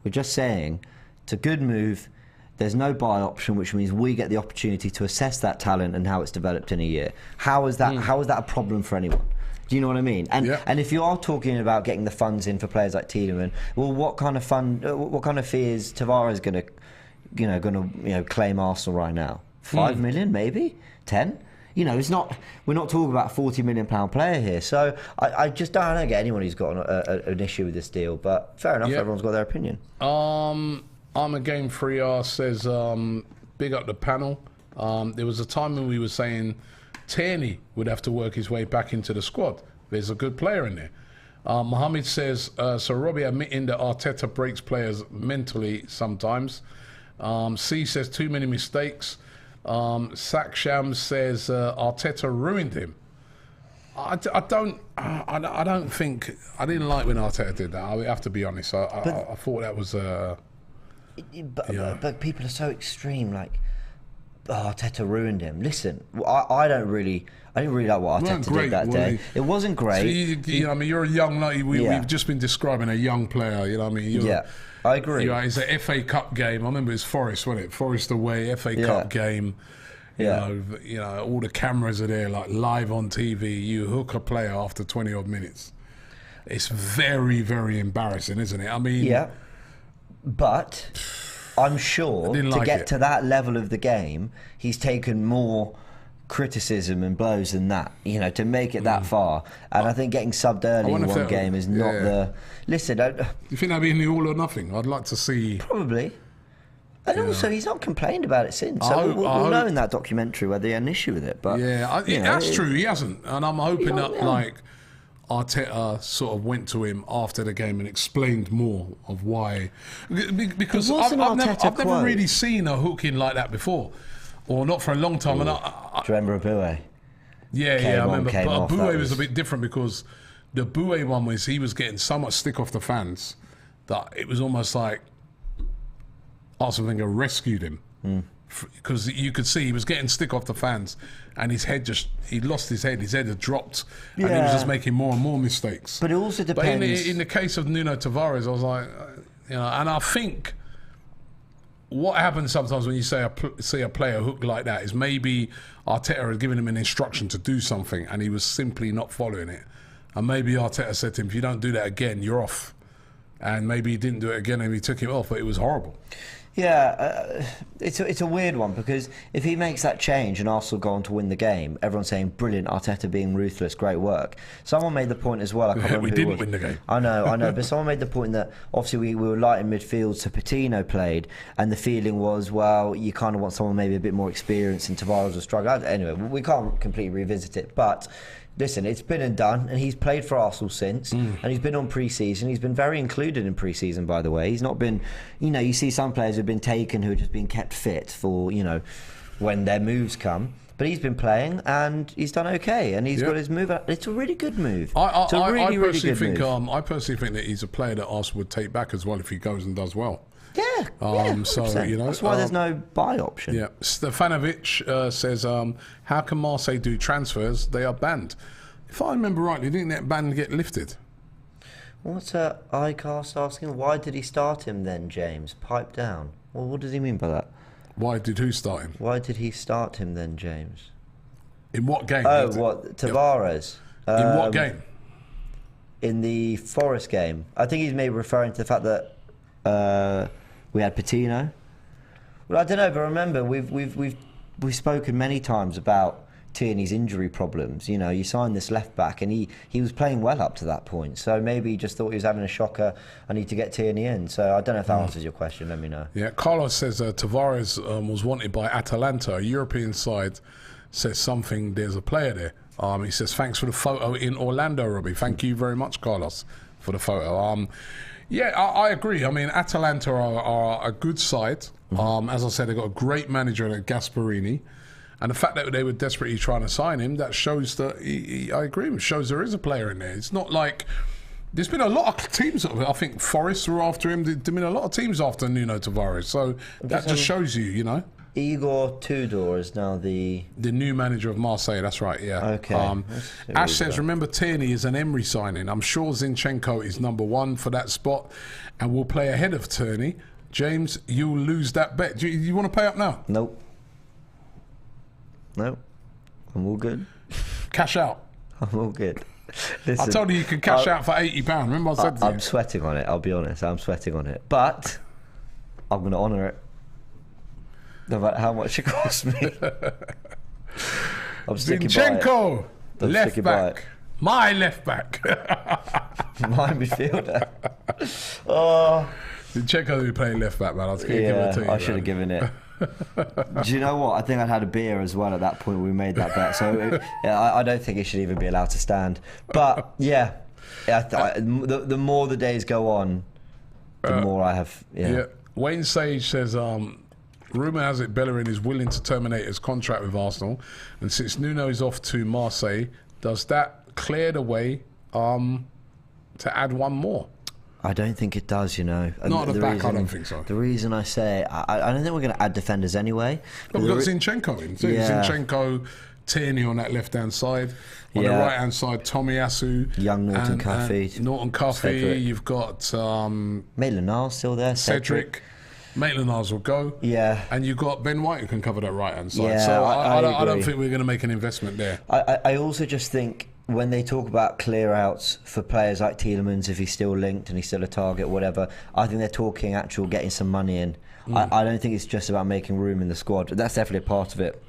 We're just saying it's a good move. There's no buy option, which means we get the opportunity to assess that talent and how it's developed in a year. How is that a problem for anyone? Do you know what I mean? And if you are talking about getting the funds in for players like Tiedemann, well, what kind of fee is Tavares going to claim Arsenal right now? 5 million, maybe 10. You know, it's not. We're not talking about a £40 million player here. So I just don't get anyone who's got an issue with this deal. But fair enough, everyone's got their opinion. I'm a Game 3R says, big up the panel. There was a time when we were saying Tierney would have to work his way back into the squad. There's a good player in there. Mohammed says, so Robbie admitting that Arteta breaks players mentally sometimes. C says too many mistakes. Saksham says Arteta ruined him. I don't think. I didn't like when Arteta did that. I have to be honest. I thought that was. But people are so extreme. Like, Arteta ruined him. Listen, I didn't really like what Arteta did that day. It wasn't great. So I mean, you're a young. We've just been describing a young player. You know what I mean? I agree. You know, it's an FA Cup game. I remember it was Forest, wasn't it? Forest away, FA Cup game. You know, all the cameras are there, like live on TV. You hook a player after 20 odd minutes. It's very, very embarrassing, isn't it? I mean, but I'm sure to get to that level of the game, he's taken more criticism and blows than that, you know, to make it that far. And I think getting subbed early in one game is not the... Listen, you think that'd be in the all or nothing? I'd like to see... Probably. And also, he's not complained about it since. So we'll know in that documentary whether he had an issue with it. But that's true, he hasn't. And I'm hoping that, like, Arteta sort of went to him after the game and explained more of why. Because I've never really seen a hooking like that before. Or not for a long time. And do you remember Abue? Yeah, I remember. But Abue was a bit different, because the Abue one was he was getting so much stick off the fans that it was almost like Arsene Wenger rescued him. Because you could see he was getting stick off the fans, and he lost his head. His head had dropped, and he was just making more and more mistakes. But it also depends. But in the case of Nuno Tavares, I was like, and I think what happens sometimes when you see a player hook like that is maybe Arteta had given him an instruction to do something, and he was simply not following it. And maybe Arteta said to him, if you don't do that again, you're off. And maybe he didn't do it again, and he took him off, but it was horrible. Yeah, it's a weird one, because if he makes that change and Arsenal go on to win the game, everyone's saying brilliant, Arteta being ruthless, great work. Someone made the point as well. I can't remember we who didn't it was. win the game. I know, but someone made the point that obviously we were light in midfield, so Patino played, and the feeling was, well, you kind of want someone maybe a bit more experienced, and Tavares was struggling. Anyway, we can't completely revisit it, but. Listen, it's been and done, and he's played for Arsenal since, and he's been on pre-season. He's been very included in pre-season, by the way. He's not been, you see some players who've been taken who have just been kept fit for, when their moves come. But he's been playing, and he's done okay, and he's got his move. It's a really good move. It's a really good move. I personally think that he's a player that Arsenal would take back as well if he goes and does well. Yeah, so that's why there's no buy option. Yeah, Stefanovic says, how can Marseille do transfers? They are banned. If I remember rightly, didn't that ban get lifted? What's iCast asking? Why did he start him then, James? Pipe down. Well, what does he mean by that? Why did who start him? Why did he start him then, James? In what game? Oh, what? Tavares. Yep. In what game? In the Forest game. I think he's maybe referring to the fact that we had Patino. Well, I don't know, but remember we've spoken many times about Tierney's injury problems. You signed this left back, and he was playing well up to that point. So maybe he just thought he was having a shocker. I need to get Tierney in. So I don't know if that answers your question. Let me know. Yeah, Carlos says Tavares was wanted by Atalanta, a European side. Says something. There's a player there. He says thanks for the photo in Orlando, Robbie. Thank you very much, Carlos, for the photo. Yeah, I agree. I mean, Atalanta are a good side. As I said, they've got a great manager in Gasperini. And the fact that they were desperately trying to sign him, that shows that, I agree with, shows there is a player in there. It's not like, there's been a lot of teams, I think Forest were after him, there's been a lot of teams after Nuno Tavares. So that just shows you, Igor Tudor is now the new manager of Marseille. That's right. Yeah. Okay. Ash says, remember Tierney is an Emery signing. I'm sure Zinchenko is number one for that spot, and will play ahead of Tierney. James, you'll lose that bet. Do you want to pay up now? Nope. I'm all good. Cash out. I'm all good. Listen, I told you could cash out for £80. Remember I said to you? I'm sweating on it. I'll be honest. I'm sweating on it, but I'm going to honour it. No matter how much it costs me. I'm sticking Zinchenko, by it. left back. My left back. My midfielder. Zinchenko will be playing left back, man. I should have given it. Do you know what? I think I'd had a beer as well at that point when we made that bet. So I don't think it should even be allowed to stand. But yeah, the more the days go on, the more I have. Yeah. Wayne Sage says, rumour has it Bellerin is willing to terminate his contract with Arsenal, and since Nuno is off to Marseille, does that clear the way to add one more? I don't think it does, Not at the back, I don't think so. The reason I say I don't think we're going to add defenders anyway. But we've got Zinchenko in. Zinchenko, Tierney on that left-hand side. On the right-hand side, Tomiyasu. Young Norton Cuffy. Norton Cuffy. You've got... Maitland-Niles still there. Cedric. Maitland-Niles will go. Yeah. And you've got Ben White who can cover that right-hand side. Yeah, so I don't think we're going to make an investment there. I also just think... when they talk about clear-outs for players like Tielemans, if he's still linked and he's still a target, whatever, I think they're talking actual getting some money in. I don't think it's just about making room in the squad. That's definitely a part of it.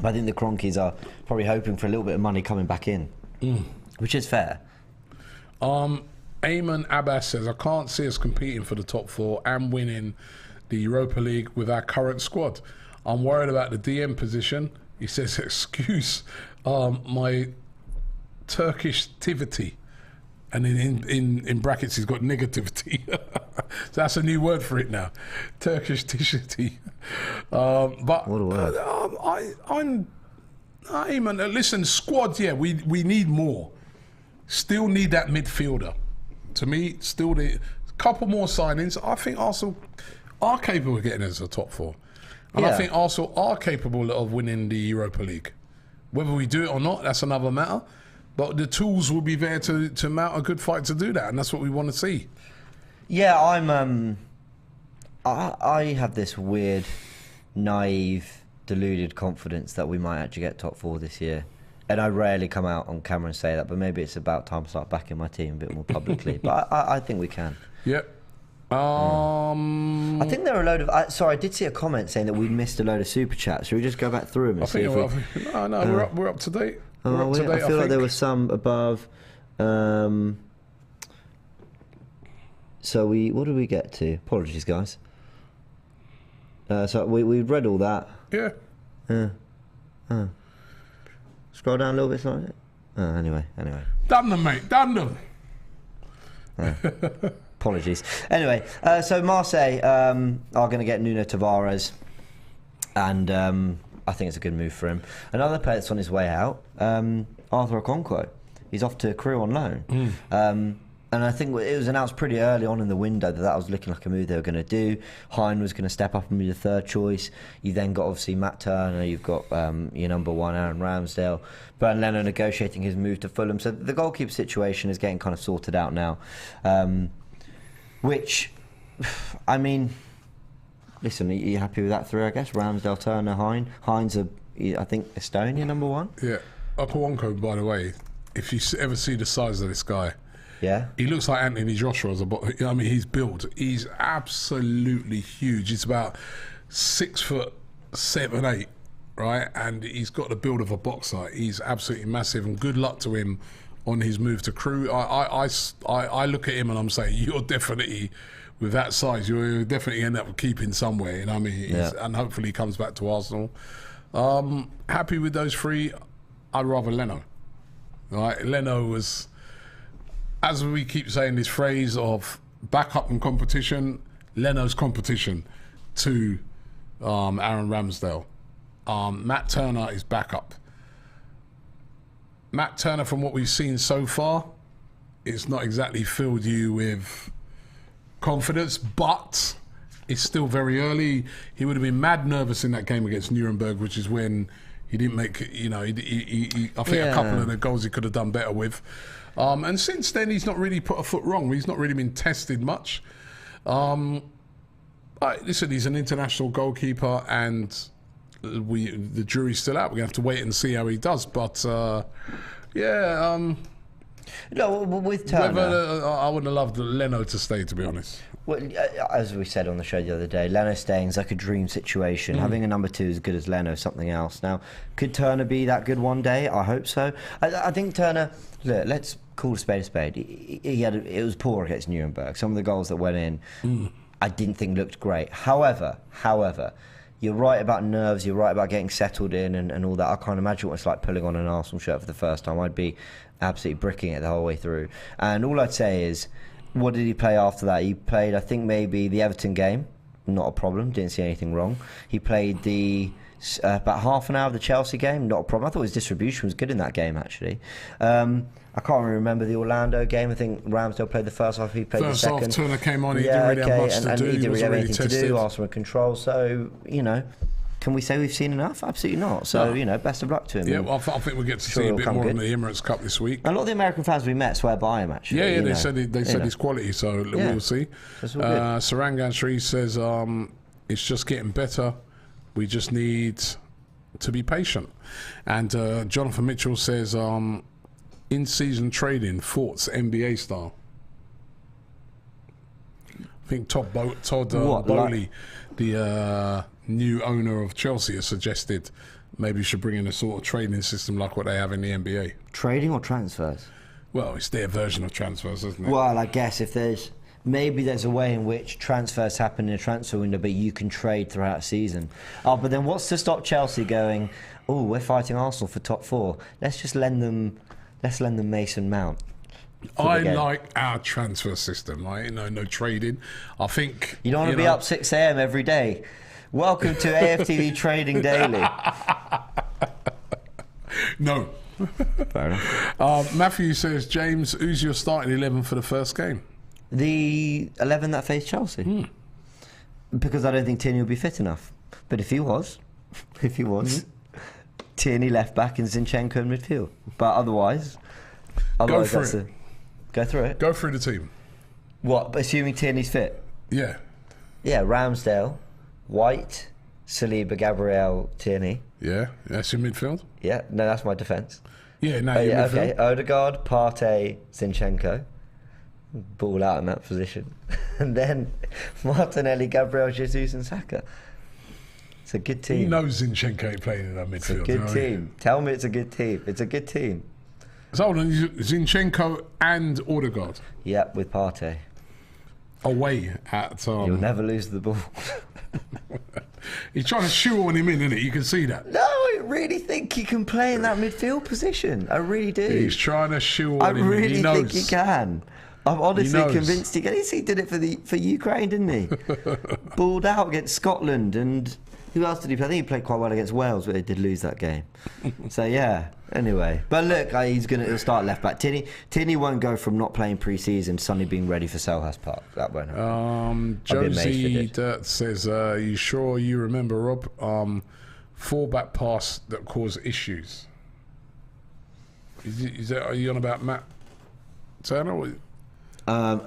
But I think the Cronkies are probably hoping for a little bit of money coming back in, which is fair. Ayman Abbas says, I can't see us competing for the top four and winning the Europa League with our current squad. I'm worried about the DM position. He says, excuse my... Turkish-tivity, and in brackets he's got negativity. So that's a new word for it now, Turkish-tivity. But what a word. I'm listen, squad, we need more. Still need that midfielder. To me, still the couple more signings. I think Arsenal are capable of getting us a top four, and I think Arsenal are capable of winning the Europa League. Whether we do it or not, that's another matter. But the tools will be there to mount a good fight to do that, and that's what we want to see. Yeah, I have this weird, naive, deluded confidence that we might actually get top four this year. And I rarely come out on camera and say that, but maybe it's about time to start backing my team a bit more publicly. But I think we can. Yep. I think there are a load of. Sorry, I did see a comment saying that we missed a load of super chats. Should we just go back through them and see if we? We're up to date. I feel like there was some above. So what did we get to? Apologies, guys. So we read all that. Yeah. Scroll down a little bit, slightly. Anyway. Done them, mate. Done them. Apologies. Anyway, so Marseille are going to get Nuno Tavares, and I think it's a good move for him. Another player that's on his way out, Arthur Okonkwo. He's off to Crewe on loan. And I think it was announced pretty early on in the window that was looking like a move they were going to do. Hein was going to step up and be the third choice. You then got obviously Matt Turner. You've got your number one, Aaron Ramsdale. Bernd Leno negotiating his move to Fulham. So the goalkeeper situation is getting kind of sorted out now. Which, I mean, listen, are you happy with that three, I guess? Ramsdale, Turner, Hein. Hein's, I think, Estonia number one. Yeah. Okonkwo, by the way, if you ever see the size of this guy, yeah, he looks like Anthony Joshua. I mean, he's built. He's absolutely huge. He's about 6'7", 8", right? And he's got the build of a boxer. He's absolutely massive. And good luck to him on his move to Crewe. I look at him and I'm saying, you're definitely, with that size, you'll definitely end up keeping somewhere. You know what I mean? And hopefully he comes back to Arsenal. Happy with those three. I'd rather Leno. Right? Leno was, as we keep saying this phrase of backup and competition, Leno's competition to Aaron Ramsdale. Matt Turner is backup. Matt Turner, from what we've seen so far, it's not exactly filled you with confidence, but it's still very early. He would have been mad nervous in that game against Nuremberg, which is when he didn't make, I think a couple of the goals he could have done better with. And since then, he's not really put a foot wrong. He's not really been tested much. Listen, he's an international goalkeeper, and the jury's still out. We're going to have to wait and see how he does. But, no, with Turner, I would have loved Leno to stay, to be honest. Well, as we said on the show the other day, Leno staying is like a dream situation. Having a number two as good as Leno is something else. Now, could Turner be that good one day? I hope so. I think Turner, look, let's call a spade a spade. It was poor against Nuremberg. Some of the goals that went in, I didn't think looked great. However, you're right about nerves, you're right about getting settled in and all that. I can't imagine what it's like pulling on an Arsenal shirt for the first time. I'd be absolutely bricking it the whole way through. And all I'd say is, what did he play after that? He played, I think, maybe the Everton game. Not a problem. Didn't see anything wrong. He played about half an hour of the Chelsea game. Not a problem. I thought his distribution was good in that game, actually. I can't really remember the Orlando game. I think Ramsdale played the first half. He played the second. First half, Turner came on. He didn't really have much to do. He didn't really have anything to do. Arsenal in control. So, can we say we've seen enough? Absolutely not. So, best of luck to him. Yeah, well, I think we'll get to see a bit more in the Emirates Cup this week. A lot of the American fans we met swear by him, actually. Yeah, they said his quality, so we'll see. Sarangan Shree says it's just getting better. We just need to be patient. And Jonathan Mitchell says in-season trading, thoughts NBA style. I think Todd Bowley, the new owner of Chelsea, has suggested maybe you should bring in a sort of trading system like what they have in the NBA. Trading or transfers? Well, it's their version of transfers, isn't it? Well, I guess if there's a way in which transfers happen in a transfer window, but you can trade throughout a season. But then what's to stop Chelsea going, we're fighting Arsenal for top four. Let's lend them Mason Mount. I like our transfer system. No trading. I think you don't want to be up 6 a.m. every day. Welcome to AFTV Trading Daily. No. Fair enough. Matthew says, James, who's your starting 11 for the first game? The 11 that faced Chelsea. Because I don't think Tierney will be fit enough. But if he was, Tierney left back and Zinchenko in midfield. But otherwise go through it. Go through it. Go through the team. What? Assuming Tierney's fit. Yeah. Yeah. Ramsdale, White, Saliba, Gabriel, Tierney. Yeah. That's your midfield. Yeah. No, that's my defence. Yeah. No. Midfield. Okay. Odegaard, Partey, Zinchenko. Ball out in that position. and then Martinelli, Gabriel Jesus and Saka. It's a good team. He knows Zinchenko ain't playing in that midfield. It's a good team. Tell me it's a good team. It's a good team. So hold on, Zinchenko and Odegaard. Yep, with Partey. Away at... You'll never lose the ball. He's trying to shoehorn him in, isn't it? You can see that. No, I really think he can play in that midfield position. I really do. He's trying to shoehorn him in. I really think he can. I'm honestly convinced he can. He did it for Ukraine, didn't he? Balled out against Scotland, and who else did he play? I think he played quite well against Wales, but they did lose that game. So yeah. Anyway, but look, he'll start left back. Tierney won't go from not playing pre-season to suddenly being ready for Selhurst Park. That won't happen. Josie Dirt says, "You sure you remember, Rob? Full-back pass that caused issues. Are you on about Matt Turner?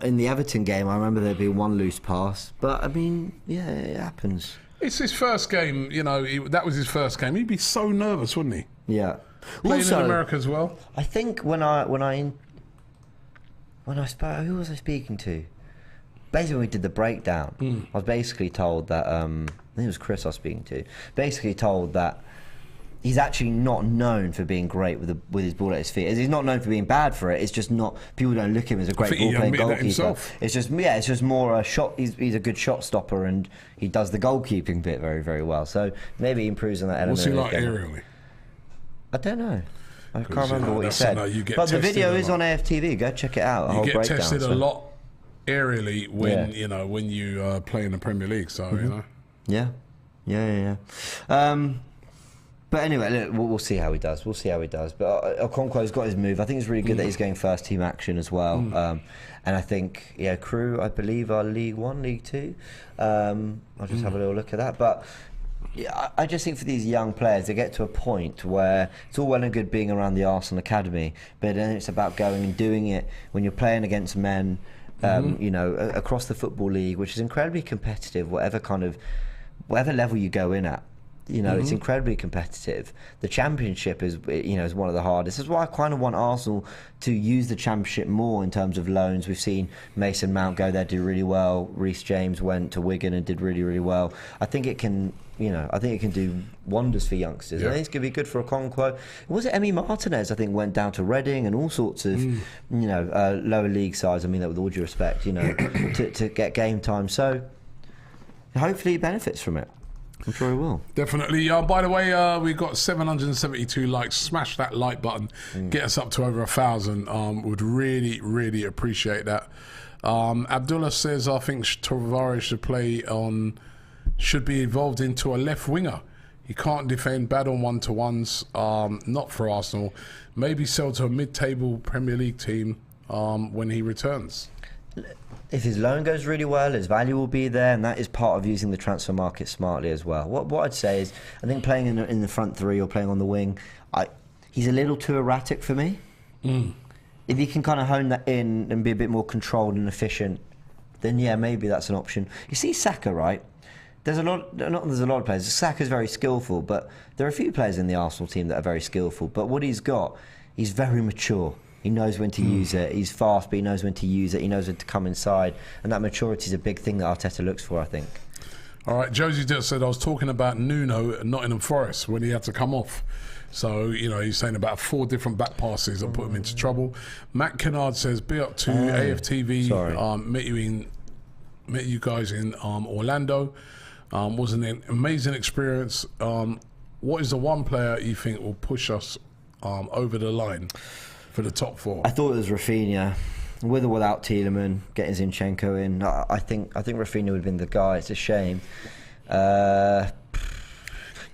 In the Everton game, I remember there'd be one loose pass, but I mean, yeah, it happens. It's his first game. You know, that was his first game. He'd be so nervous, wouldn't he? Yeah. Playing in America as well. I think when I spoke, who was I speaking to? Basically, when we did the breakdown, I was basically told that I think it was Chris I was speaking to. Basically told that he's actually not known for being great with his ball at his feet. He's not known for being bad for it. It's just not, people don't look at him as a great ball playing goalkeeper. It's just more a shot. He's a good shot stopper, and he does the goalkeeping bit very, very well. So maybe he improves on that element. What's he like aerially? I don't know. I can't remember what he said. But the video is on AFTV. Go check it out. You get tested a lot aerially when you play in the Premier League. So you know. Yeah. But anyway, look, we'll see how he does. But Okonkwo's got his move. I think it's really good that he's going first team action as well. And I think, Crew, I believe, are League 1, League 2. I'll just have a little look at that. But I just think for these young players, they get to a point where it's all well and good being around the Arsenal Academy, but then it's about going and doing it when you're playing against men, across the Football League, which is incredibly competitive, whatever level you go in at. It's incredibly competitive. The Championship is one of the hardest. This is why I kind of want Arsenal to use the Championship more in terms of loans. We've seen Mason Mount go there, do really well. Reece James went to Wigan and did really, really well. I think it can, do wonders for youngsters. I think it's going to be good for Okonkwo. Was it Emi Martinez? I think went down to Reading and all sorts of, lower league sides. I mean that with all due respect, to get game time. So hopefully he benefits from it. I'm sure he will. Definitely. By the way, we've got 772 likes. Smash that like button. Get us up to over 1,000. Would really, really appreciate that. Abdullah says, I think Tavares should be evolved into a left winger. He can't defend bad on one-to-ones. Not for Arsenal. Maybe sell to a mid-table Premier League team when he returns. If his loan goes really well, his value will be there, and that is part of using the transfer market smartly as well. What I'd say is, I think playing in the front three or playing on the wing, he's a little too erratic for me. If you can kind of hone that in and be a bit more controlled and efficient, then maybe that's an option. You see Saka, right? There's a lot of players. Saka's very skillful, but there are a few players in the Arsenal team that are very skillful. But what he's got, he's very mature. He knows when to use it. He's fast, but he knows when to use it. He knows when to come inside. And that maturity is a big thing that Arteta looks for, I think. All right, Josie just said, I was talking about Nuno at Nottingham Forest when he had to come off. So, he's saying about 4 different back passes that put him into trouble. Matt Kennard says, be up to AFTV. Met you guys in Orlando. Was an amazing experience. What is the one player you think will push us over the line for the top 4? I thought it was Rafinha, with or without Tielemans, getting Zinchenko in. I think Rafinha would have been the guy. It's a shame.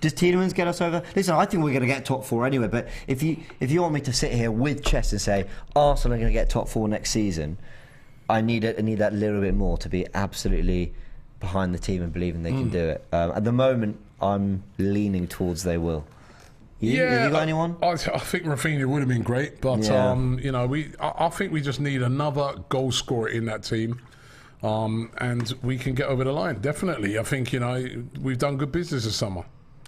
Does Tielemans get us over? Listen, I think we're going to get top 4 anyway. But if you want me to sit here with chest and say Arsenal are going to get top 4 next season, I need that little bit more to be absolutely behind the team and believing they can do it. At the moment, I'm leaning towards they will. Have you got anyone? I think Rafinha would have been great, but I think we just need another goal scorer in that team, and we can get over the line. Definitely, I think we've done good business this summer.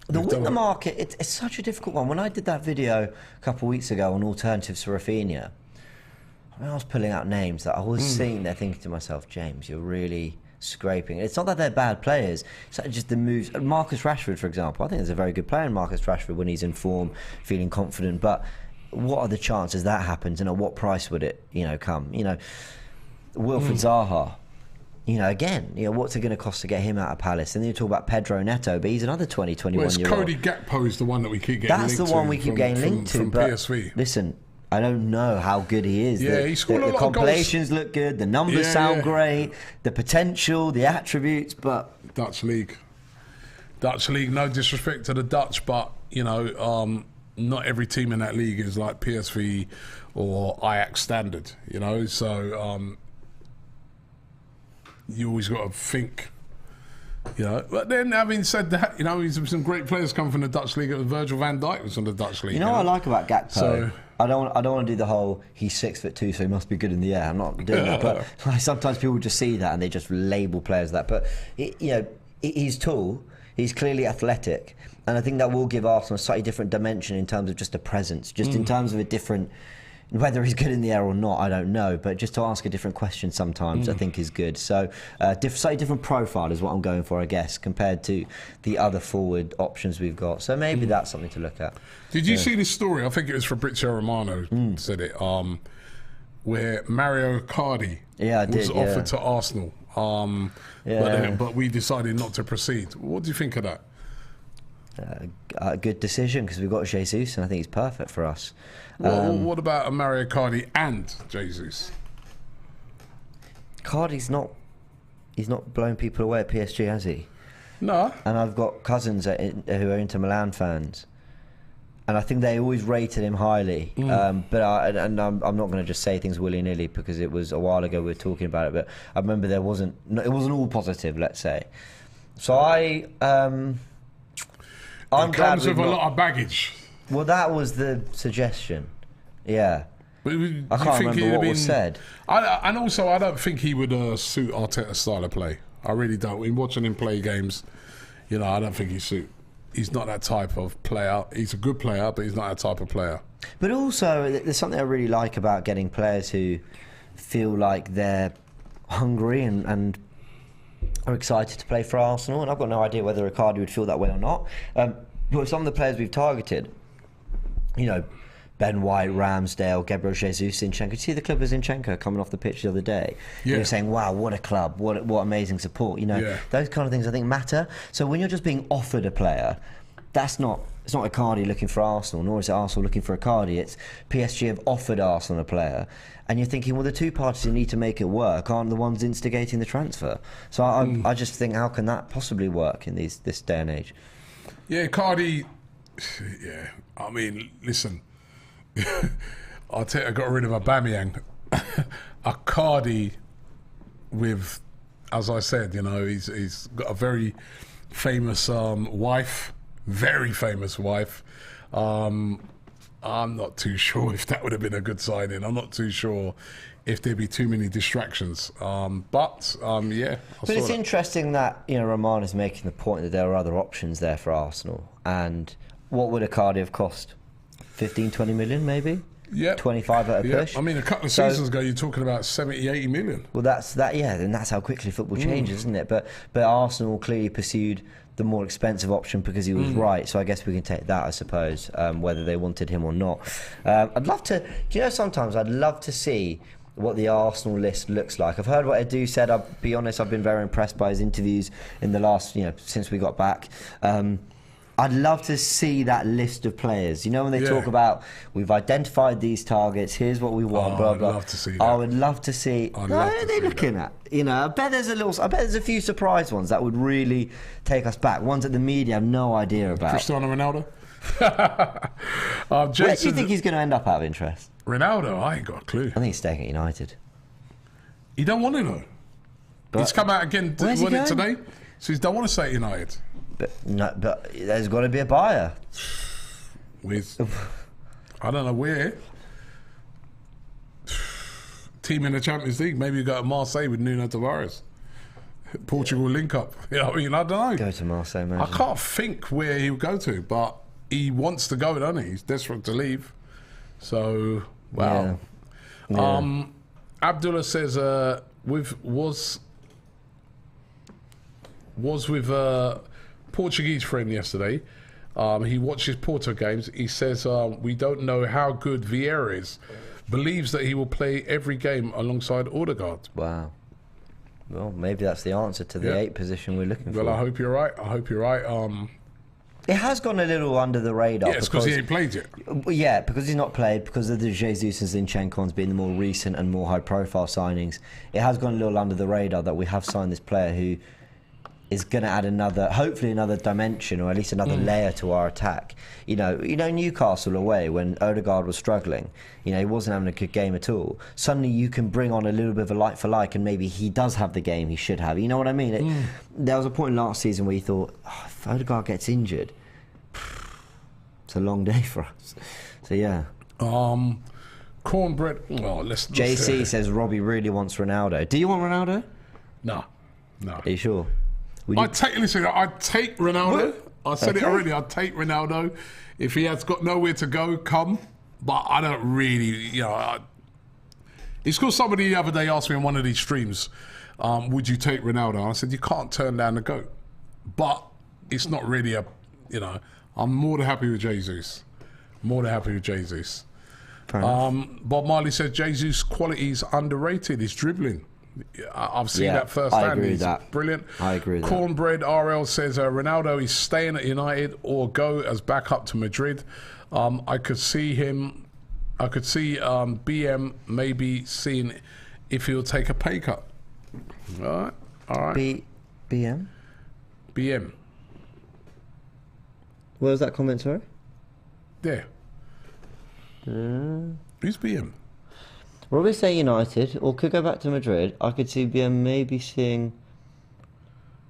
The winger market, it's such a difficult one. When I did that video a couple of weeks ago on alternatives for Rafinha, when I was pulling out names that I was sitting there thinking to myself, James, you're really scraping. It's not that they're bad players, it's just the moves. Marcus Rashford, for example, I think there's a very good player in Marcus Rashford when he's in form, feeling confident, but what are the chances that happens, and at what price would it, come? Wilfried Zaha, again, what's it going to cost to get him out of Palace? And then you talk about Pedro Neto, but he's another 20, 21-year-old. Cody Gakpo is the one that we keep getting linked to. That's the one we keep getting linked to. From but PSV. Listen, I don't know how good he is. Yeah, he scored a lot of goals. The compilations look good, the numbers sound great, the potential, the attributes, but... Dutch League, no disrespect to the Dutch, but, not every team in that league is like PSV or Ajax standard, so... you always got to think, But then, having said that, some great players come from the Dutch league. Virgil van Dijk was from the Dutch league. What I like about Gakpo? So, I don't want to do the whole he's 6'2", so he must be good in the air. I'm not doing that. But sometimes people just see that and they just label players that. But he's tall. He's clearly athletic, and I think that will give Arsenal a slightly different dimension in terms of just a presence, just in terms of a different. Whether he's good in the air or not, I don't know. But just to ask a different question sometimes, I think is good. So, slightly different profile is what I'm going for, I guess, compared to the other forward options we've got. So maybe that's something to look at. Did you see this story? I think it was Fabrizio Romano said it, where Mario Icardi was offered to Arsenal, but we decided not to proceed. What do you think of that? A good decision, because we've got Jesus, and I think he's perfect for us. What about Mario Icardi and Jesus? Icardi's not. He's not blown people away at PSG, has he? No. And I've got cousins who are Inter Milan fans, and I think they always rated him highly. But I'm not going to just say things willy-nilly, because it was a while ago we were talking about it. But I remember it wasn't all positive, let's say. So I'm comes with a lot of baggage. Well, that was the suggestion. Yeah. But I can't remember what was said. And also, I don't think he would suit Arteta's style of play. I really don't. In watching him play games, I don't think he's not that type of player. He's a good player, but he's not that type of player. But also, there's something I really like about getting players who feel like they're hungry and are excited to play for Arsenal. And I've got no idea whether Icardi would feel that way or not. But some of the players we've targeted, Ben White, Ramsdale, Gabriel Jesus, Zinchenko. Did you see the clip of Zinchenko coming off the pitch the other day? Yeah. You're saying, wow, what a club, what amazing support. Those kind of things I think matter. So when you're just being offered a player, it's not Icardi looking for Arsenal, nor is it Arsenal looking for Icardi. It's PSG have offered Arsenal a player, and you're thinking, well, the two parties who need to make it work aren't the ones instigating the transfer. So I just think, how can that possibly work in this day and age? Yeah, Icardi. Yeah, I mean, listen. Arteta got rid of Aubameyang. Icardi, with, as I said, he's got a very famous wife, very famous wife. I'm not too sure if that would have been a good signing. I'm not too sure if there'd be too many distractions. Yeah. But it's interesting that Roman is making the point that there are other options there for Arsenal. And what would Icardi have cost? 15, 20 million maybe? Yeah. 25 at a push? I mean, a couple of seasons ago, you're talking about 70, 80 million. Well, then that's how quickly football changes, isn't it? But Arsenal clearly pursued the more expensive option because he was right. So I guess we can take that, I suppose, whether they wanted him or not. I'd love to, sometimes I'd love to see what the Arsenal list looks like. I've heard what Edu said. I'll be honest, I've been very impressed by his interviews in the last, since we got back. I'd love to see that list of players. When they talk about, we've identified these targets, here's what we want, blah, blah. I'd love to see that. I would love to see. What are they looking at? I bet there's a few surprise ones that would really take us back. Ones that the media have no idea about. Cristiano Ronaldo? Where do you think he's going to end up out of interest? Ronaldo? I ain't got a clue. I think he's staying at United. He don't want to know. He's come out again today. So he don't want to stay at United. But there's got to be a buyer. I don't know where. Team in the Champions League. Maybe you go to Marseille with Nuno Tavares. Portugal link up. I don't know. Go to Marseille, man. I can't think where he'll go to, but he wants to go, doesn't he? He's desperate to leave. So, wow. Yeah. Yeah. Abdullah says, was with a Portuguese friend yesterday. He watches Porto games. He says, we don't know how good Vieira is. Believes that he will play every game alongside Odegaard. Wow. Well, maybe that's the answer to the 8 position we're looking for. Well, I hope you're right. It has gone a little under the radar. Yeah, it's because he ain't played yet. Yeah, because he's not played, because of the Jesus and Zinchenkons being the more recent and more high-profile signings. It has gone a little under the radar that we have signed this player who is going to add hopefully another dimension, or at least another layer to our attack. You know, Newcastle away, when Odegaard was struggling, he wasn't having a good game at all. Suddenly you can bring on a little bit of a like for like, and maybe he does have the game he should have. You know what I mean? There was a point last season where you thought, if Odegaard gets injured, it's a long day for us. So yeah. Cornbread. Oh, let's. JC says Robbie really wants Ronaldo. Do you want Ronaldo? No. Are you sure? I'd take Ronaldo. I said it already. I'd take Ronaldo if he has got nowhere to go. But I don't really. It's because somebody the other day asked me on one of these streams, "Would you take Ronaldo?" I said, "You can't turn down the GOAT." But it's not really a. I'm more than happy with Jesus. Bob Marley said Jesus' quality is underrated. His dribbling. I've seen that firsthand. I agree with that. Brilliant. I agree with Cornbread RL says Ronaldo is staying at United or go as backup to Madrid. I could see BM maybe seeing if he'll take a pay cut. All right. BM? BM. Where was that comment, sorry? There. Who's BM? Robbie say United, or could go back to Madrid. I could see BM maybe seeing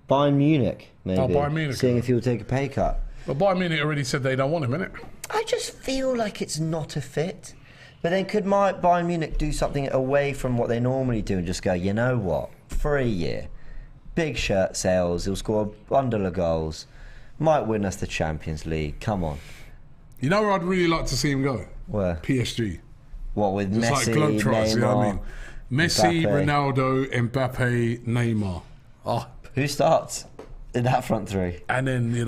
Bayern Munich, maybe. Bayern Munich. Seeing if he would take a pay cut. But Bayern Munich already said they don't want him, innit? I just feel like it's not a fit. But then could Bayern Munich do something away from what they normally do and just go, you know what, for a year, big shirt sales, he'll score a bundle of goals, might win us the Champions League, come on. You know where I'd really like to see him go? Where? PSG. What, with Just Messi, like Globetrotters, Neymar, you know what I mean? Messi, Mbappe. Ronaldo, Mbappe, Neymar. Who starts in that front three? And then, you'd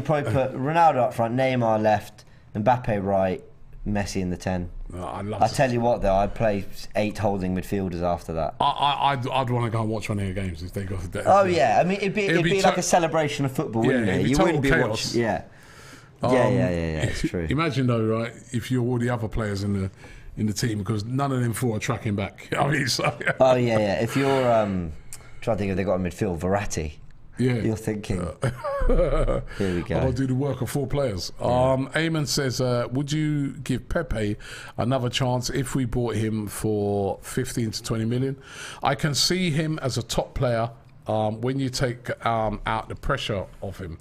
probably put Ronaldo up front, Neymar left, Mbappe right, Messi in the 10. I tell you what, though, I'd play 8 holding midfielders after that. I'd want to go and watch one of your games if they got the day. Oh, yeah. I mean, it'd be like a celebration of football, wouldn't it? You wouldn't be watching. Yeah. Yeah, it's true. Imagine, though, right, if you're all the other players in the team, because none of them 4 are tracking back. I mean, so, Oh, yeah. If you're trying to think if they got a midfield, Verratti. Yeah. You're thinking. Here we go. I'll do the work of 4 players. Eamon says, would you give Pepe another chance if we bought him for 15 to 20 million? I can see him as a top player when you take out the pressure off him.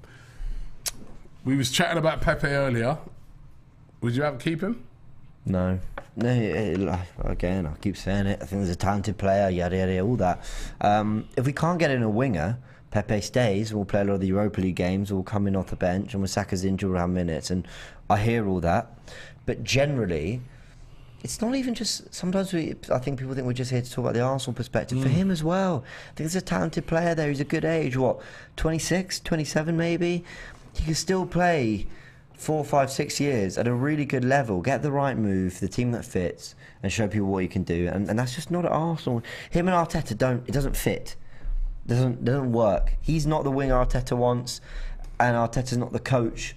We was chatting about Pepe earlier. Would you ever keep him? No. Again, I keep saying it. I think he's a talented player, yada, yada, all that. If we can't get in a winger, Pepe stays, we'll play a lot of the Europa League games, we'll come in off the bench, and when Saka's injured, we'll have minutes. And I hear all that. But generally, it's not even just... Sometimes I think people think we're just here to talk about the Arsenal perspective. For him as well. I think he's a talented player there. He's a good age. What, 26, 27 maybe? He can still play 4, 5, 6 years at a really good level, get the right move, the team that fits, and show people what you can do. And that's just not at Arsenal. Him and Arteta it doesn't fit. Doesn't work. He's not the winger Arteta wants, and Arteta's not the coach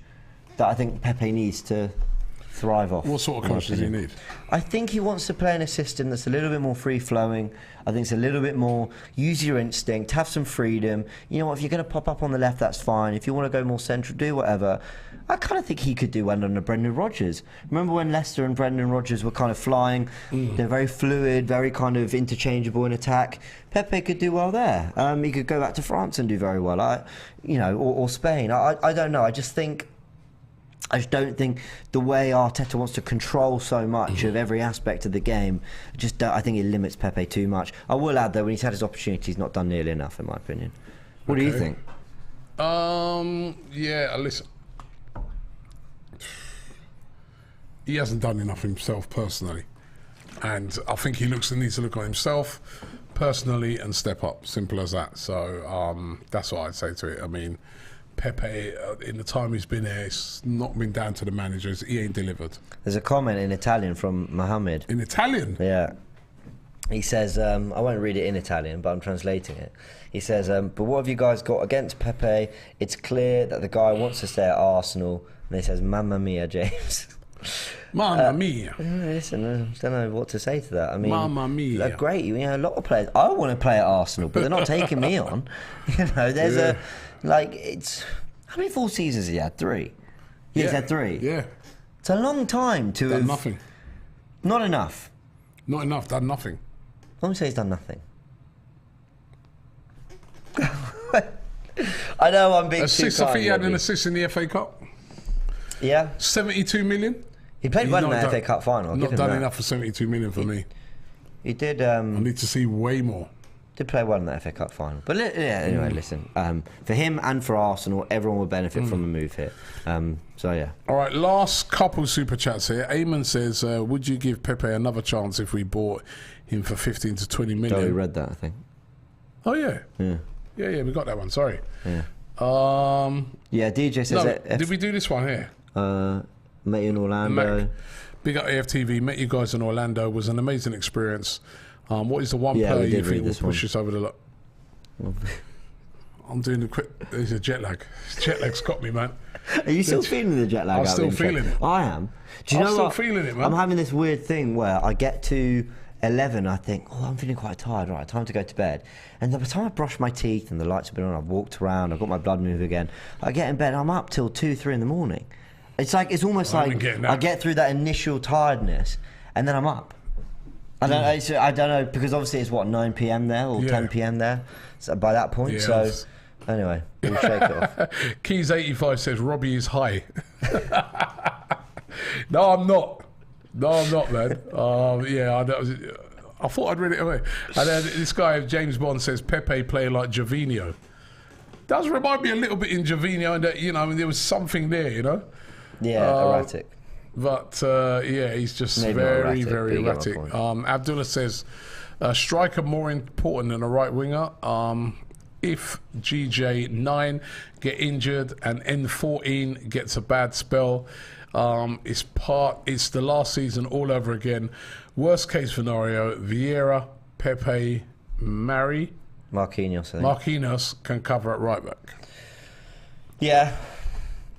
that I think Pepe needs to thrive off. What sort of coach does he need? I think he wants to play in a system that's a little bit more free-flowing. I think it's a little bit more use your instinct, have some freedom. You know what, if you're going to pop up on the left, that's fine. If you want to go more central, do whatever. I kind of think he could do well under Brendan Rodgers. Remember when Leicester and Brendan Rodgers were kind of flying? They're very fluid, very kind of interchangeable in attack. Pepe could do well there. He could go back to France and do very well. Or Spain. I don't know. I just don't think the way Arteta wants to control so much of every aspect of the game, I think it limits Pepe too much. I will add, though, when he's had his opportunity, he's not done nearly enough, in my opinion. What do you think? Yeah, listen. He hasn't done enough himself personally. And I think he needs to look on himself personally and step up. Simple as that. So that's what I'd say to it. I mean, Pepe, in the time he's been here, it's not been down to the managers. He ain't delivered. There's a comment in Italian from Mohammed. In Italian? Yeah. He says, I won't read it in Italian, but I'm translating it. He says, but what have you guys got against Pepe? It's clear that the guy wants to stay at Arsenal. And he says, Mamma mia, James. Mamma mia. Listen, I don't know what to say to that. I mean, Mamma mia. Great, you know, a lot of players. I want to play at Arsenal, but they're not taking me on. You know, there's it's... How many full seasons has he had? 3? Yeah, he's had 3. Yeah. It's a long time to Done nothing. Not enough. Not enough, done nothing. I won't say he's done nothing. I know I'm being too kind. I think he had an assist in the FA Cup. Yeah. 72 million. He played well in the FA Cup final. Not done enough for 72 million for me. He did. I need to see way more. Did play well in the FA Cup final. But anyway, listen. For him and for Arsenal, everyone will benefit from a move here. So yeah. All right, last couple super chats here. Eamon says, would you give Pepe another chance if we bought him for 15 to 20 million? Oh, we read that, I think. Oh yeah. Yeah, we got that one. Sorry. Yeah. DJ says. Did we do this one here? Met you in Orlando. Big up AFTV. Met you guys in Orlando. Was an amazing experience. What is the one player you think will push us over the lot? I'm doing the quick. There's a jet lag. Jet lag's got me, man. Are you still feeling the jet lag? I'm still feeling it. I am. Do you know still what? Feeling it, man. I'm having this weird thing where I get to 11, I think, I'm feeling quite tired, right, time to go to bed. And by the time I brush my teeth and the lights have been on, I've walked around, I've got my blood moving again, I get in bed, I'm up till 2, 3 in the morning. It's almost like I get through that initial tiredness and then I'm up. I don't know, because obviously it's 9 p.m. there or 10 p.m. there, so by that point. Yeah, so anyway, we'll shake it off. Keys85 says Robbie is high. No, I'm not. No, I'm not, man. I thought I'd read it away. And then this guy, James Bond, says Pepe play like Gervinho. Does remind me a little bit in Gervinho, and that, you know, there was something there, you know. Yeah, erratic. But he's just Maybe very, very erratic. Abdullah says, striker more important than a right winger. If GJ9 get injured and N14 gets a bad spell, it's the last season all over again. Worst case scenario, Vieira, Pepe, Marquinhos can cover at right back. Yeah.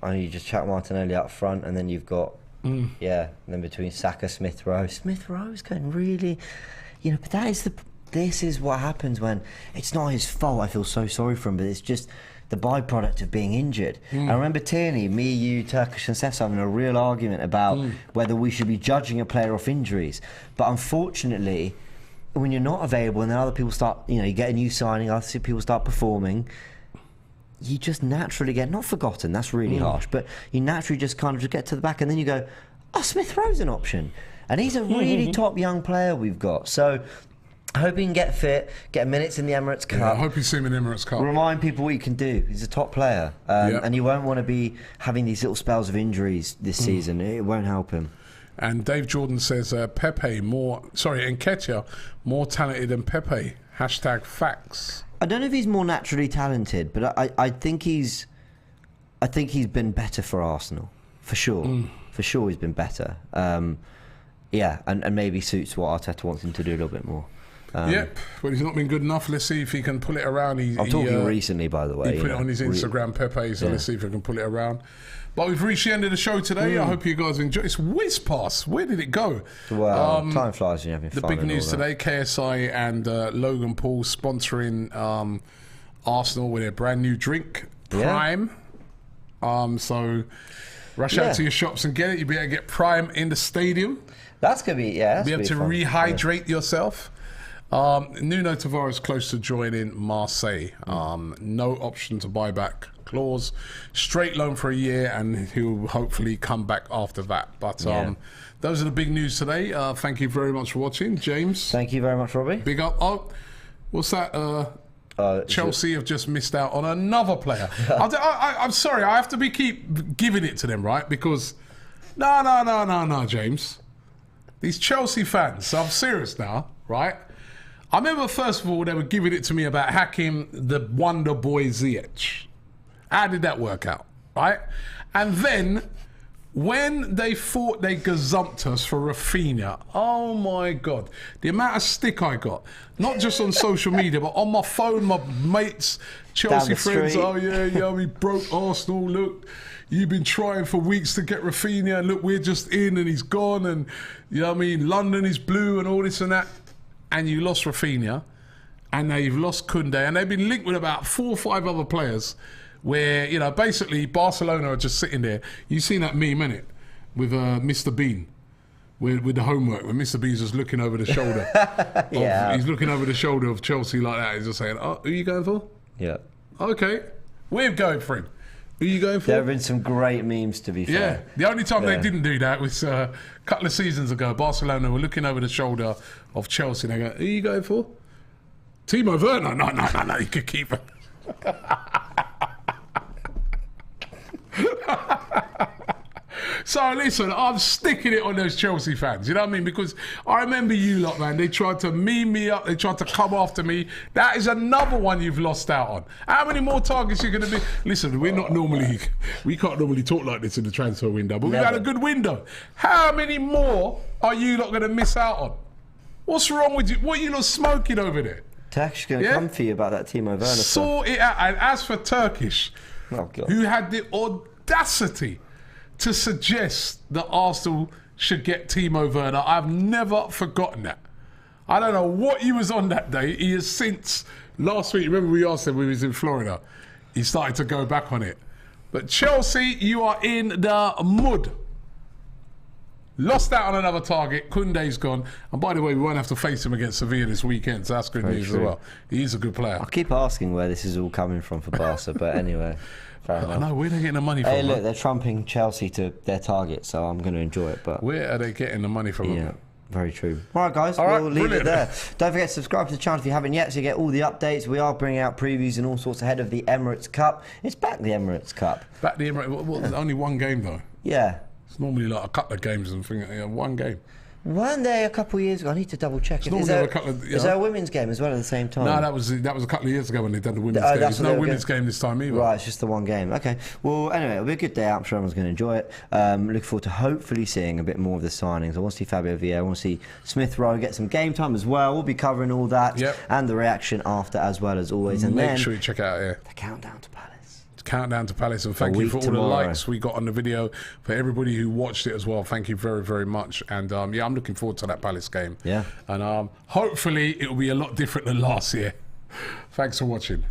You just chuck Martinelli up front, and then you've got and then between Saka, Smith Rowe's going really, but this is what happens when it's not his fault. I feel so sorry for him, but it's just the byproduct of being injured. I remember Tierney, me, you, Turkish and Seth having a real argument about whether we should be judging a player off injuries. But unfortunately, when you're not available and then other people start, you get a new signing, other people start performing, you just naturally get, not forgotten, that's really harsh, but you naturally just kind of just get to the back and then you go, Smith Rowe's an option. And he's a really top young player we've got. So I hope he can get fit, get minutes in the Emirates Cup. Yeah, I hope you see him in the Emirates Cup. Remind people what he can do. He's a top player. And you won't want to be having these little spells of injuries this season. It won't help him. And Dave Jordan says, Nketiah more talented than Pepe. #facts. I don't know if he's more naturally talented, but I think he's been better for Arsenal, for sure. For sure he's been better. And maybe suits what Arteta wants him to do a little bit more. But he's not been good enough. Let's see if he can pull it around. I'm talking recently, by the way. He put it on his Instagram, Pepe, so let's see if he can pull it around. But we've reached the end of the show today. I hope you guys enjoy. It's whiz past. Where did it go? Well, time flies when you're having fun. The big news today, KSI and Logan Paul sponsoring Arsenal with their brand new drink, Prime. So rush out to your shops and get it. You'll be able to get Prime in the stadium. That's going to be, Be able to rehydrate yourself. Nuno Tavares close to joining Marseille. No option to buy back clause. Straight loan for a year, and he'll hopefully come back after that. But those are the big news today. Thank you very much for watching, James. Thank you very much, Robbie. Big up. What's that? Chelsea have just missed out on another player. I'm sorry. I have to keep giving it to them, right? Because no, James. These Chelsea fans, I'm serious now, right? I remember, first of all, they were giving it to me about hacking the Wonder Boy Ziyech. How did that work out, right? And then, when they thought they gazumped us for Rafinha, oh my God, the amount of stick I got, not just on social media, but on my phone, my mates, Chelsea friends, oh yeah, we broke Arsenal, look, you've been trying for weeks to get Rafinha, and look, we're just in and he's gone, and you know what I mean, London is blue and all this and that, and you lost Rafinha, and now you've lost Koundé, and they've been linked with about 4 or 5 other players, where, you know, basically Barcelona are just sitting there. You've seen that meme, innit? With Mr. Bean, with the homework, when Mr. Bean's just looking over the shoulder. He's looking over the shoulder of Chelsea like that. He's just saying, oh, who are you going for? Yeah. Okay, we're going for him. Who are you going for? There have been some great memes, to be fair. Yeah, the only time they didn't do that was a couple of seasons ago. Barcelona were looking over the shoulder of Chelsea and they go, who are you going for? Timo Werner? No, you could keep it. So listen, I'm sticking it on those Chelsea fans, you know what I mean? Because I remember you lot, man, they tried to meme me up, they tried to come after me. That is another one you've lost out on. How many more targets are you going to be? Listen, we can't normally talk like this in the transfer window, but we've had a good window. How many more are you lot going to miss out on? What's wrong with you? What are you lot smoking over there? Turkish going to come for you about that Timo Werner Sort it out. And as for Turkish, who had the audacity to suggest that Arsenal should get Timo Werner, I've never forgotten that. I don't know what he was on that day. He has since last week, remember we asked him when he was in Florida, he started to go back on it. But Chelsea, you are in the mud. Lost out on another target. Koundé's gone. And by the way, we won't have to face him against Sevilla this weekend, so that's good news as well. He's a good player. I keep asking where this is all coming from for Barca, but anyway. I know, where are they getting the money from? Hey, look, they're trumping Chelsea to their target, so I'm going to enjoy it. But where are they getting the money from? Yeah, very true. All right, guys, we'll leave it there. Don't forget to subscribe to the channel if you haven't yet, so you get all the updates. We are bringing out previews and all sorts ahead of the Emirates Cup. It's back, the Emirates Cup. Back the Emirates. Well, only one game though. Yeah. It's normally like a couple of games and one game. Weren't they a couple of years ago? I need to double check. Is there a women's game as well at the same time? No, that was a couple of years ago when they done the women's game. There's no women's game this time either. Right, it's just the one game. Okay. Well, anyway, it'll be a good day out. I'm sure everyone's going to enjoy it. Look forward to hopefully seeing a bit more of the signings. I want to see Fabio Vieira. I want to see Smith Rowe get some game time as well. We'll be covering all that and the reaction after as well as always. And make sure you check out the countdown to Palace. Countdown to Palace, and thank you for all the likes we got on the video. For everybody who watched it as well, thank you very, very much. And yeah, I'm looking forward to that Palace game. Yeah. And hopefully it will be a lot different than last year. Thanks for watching.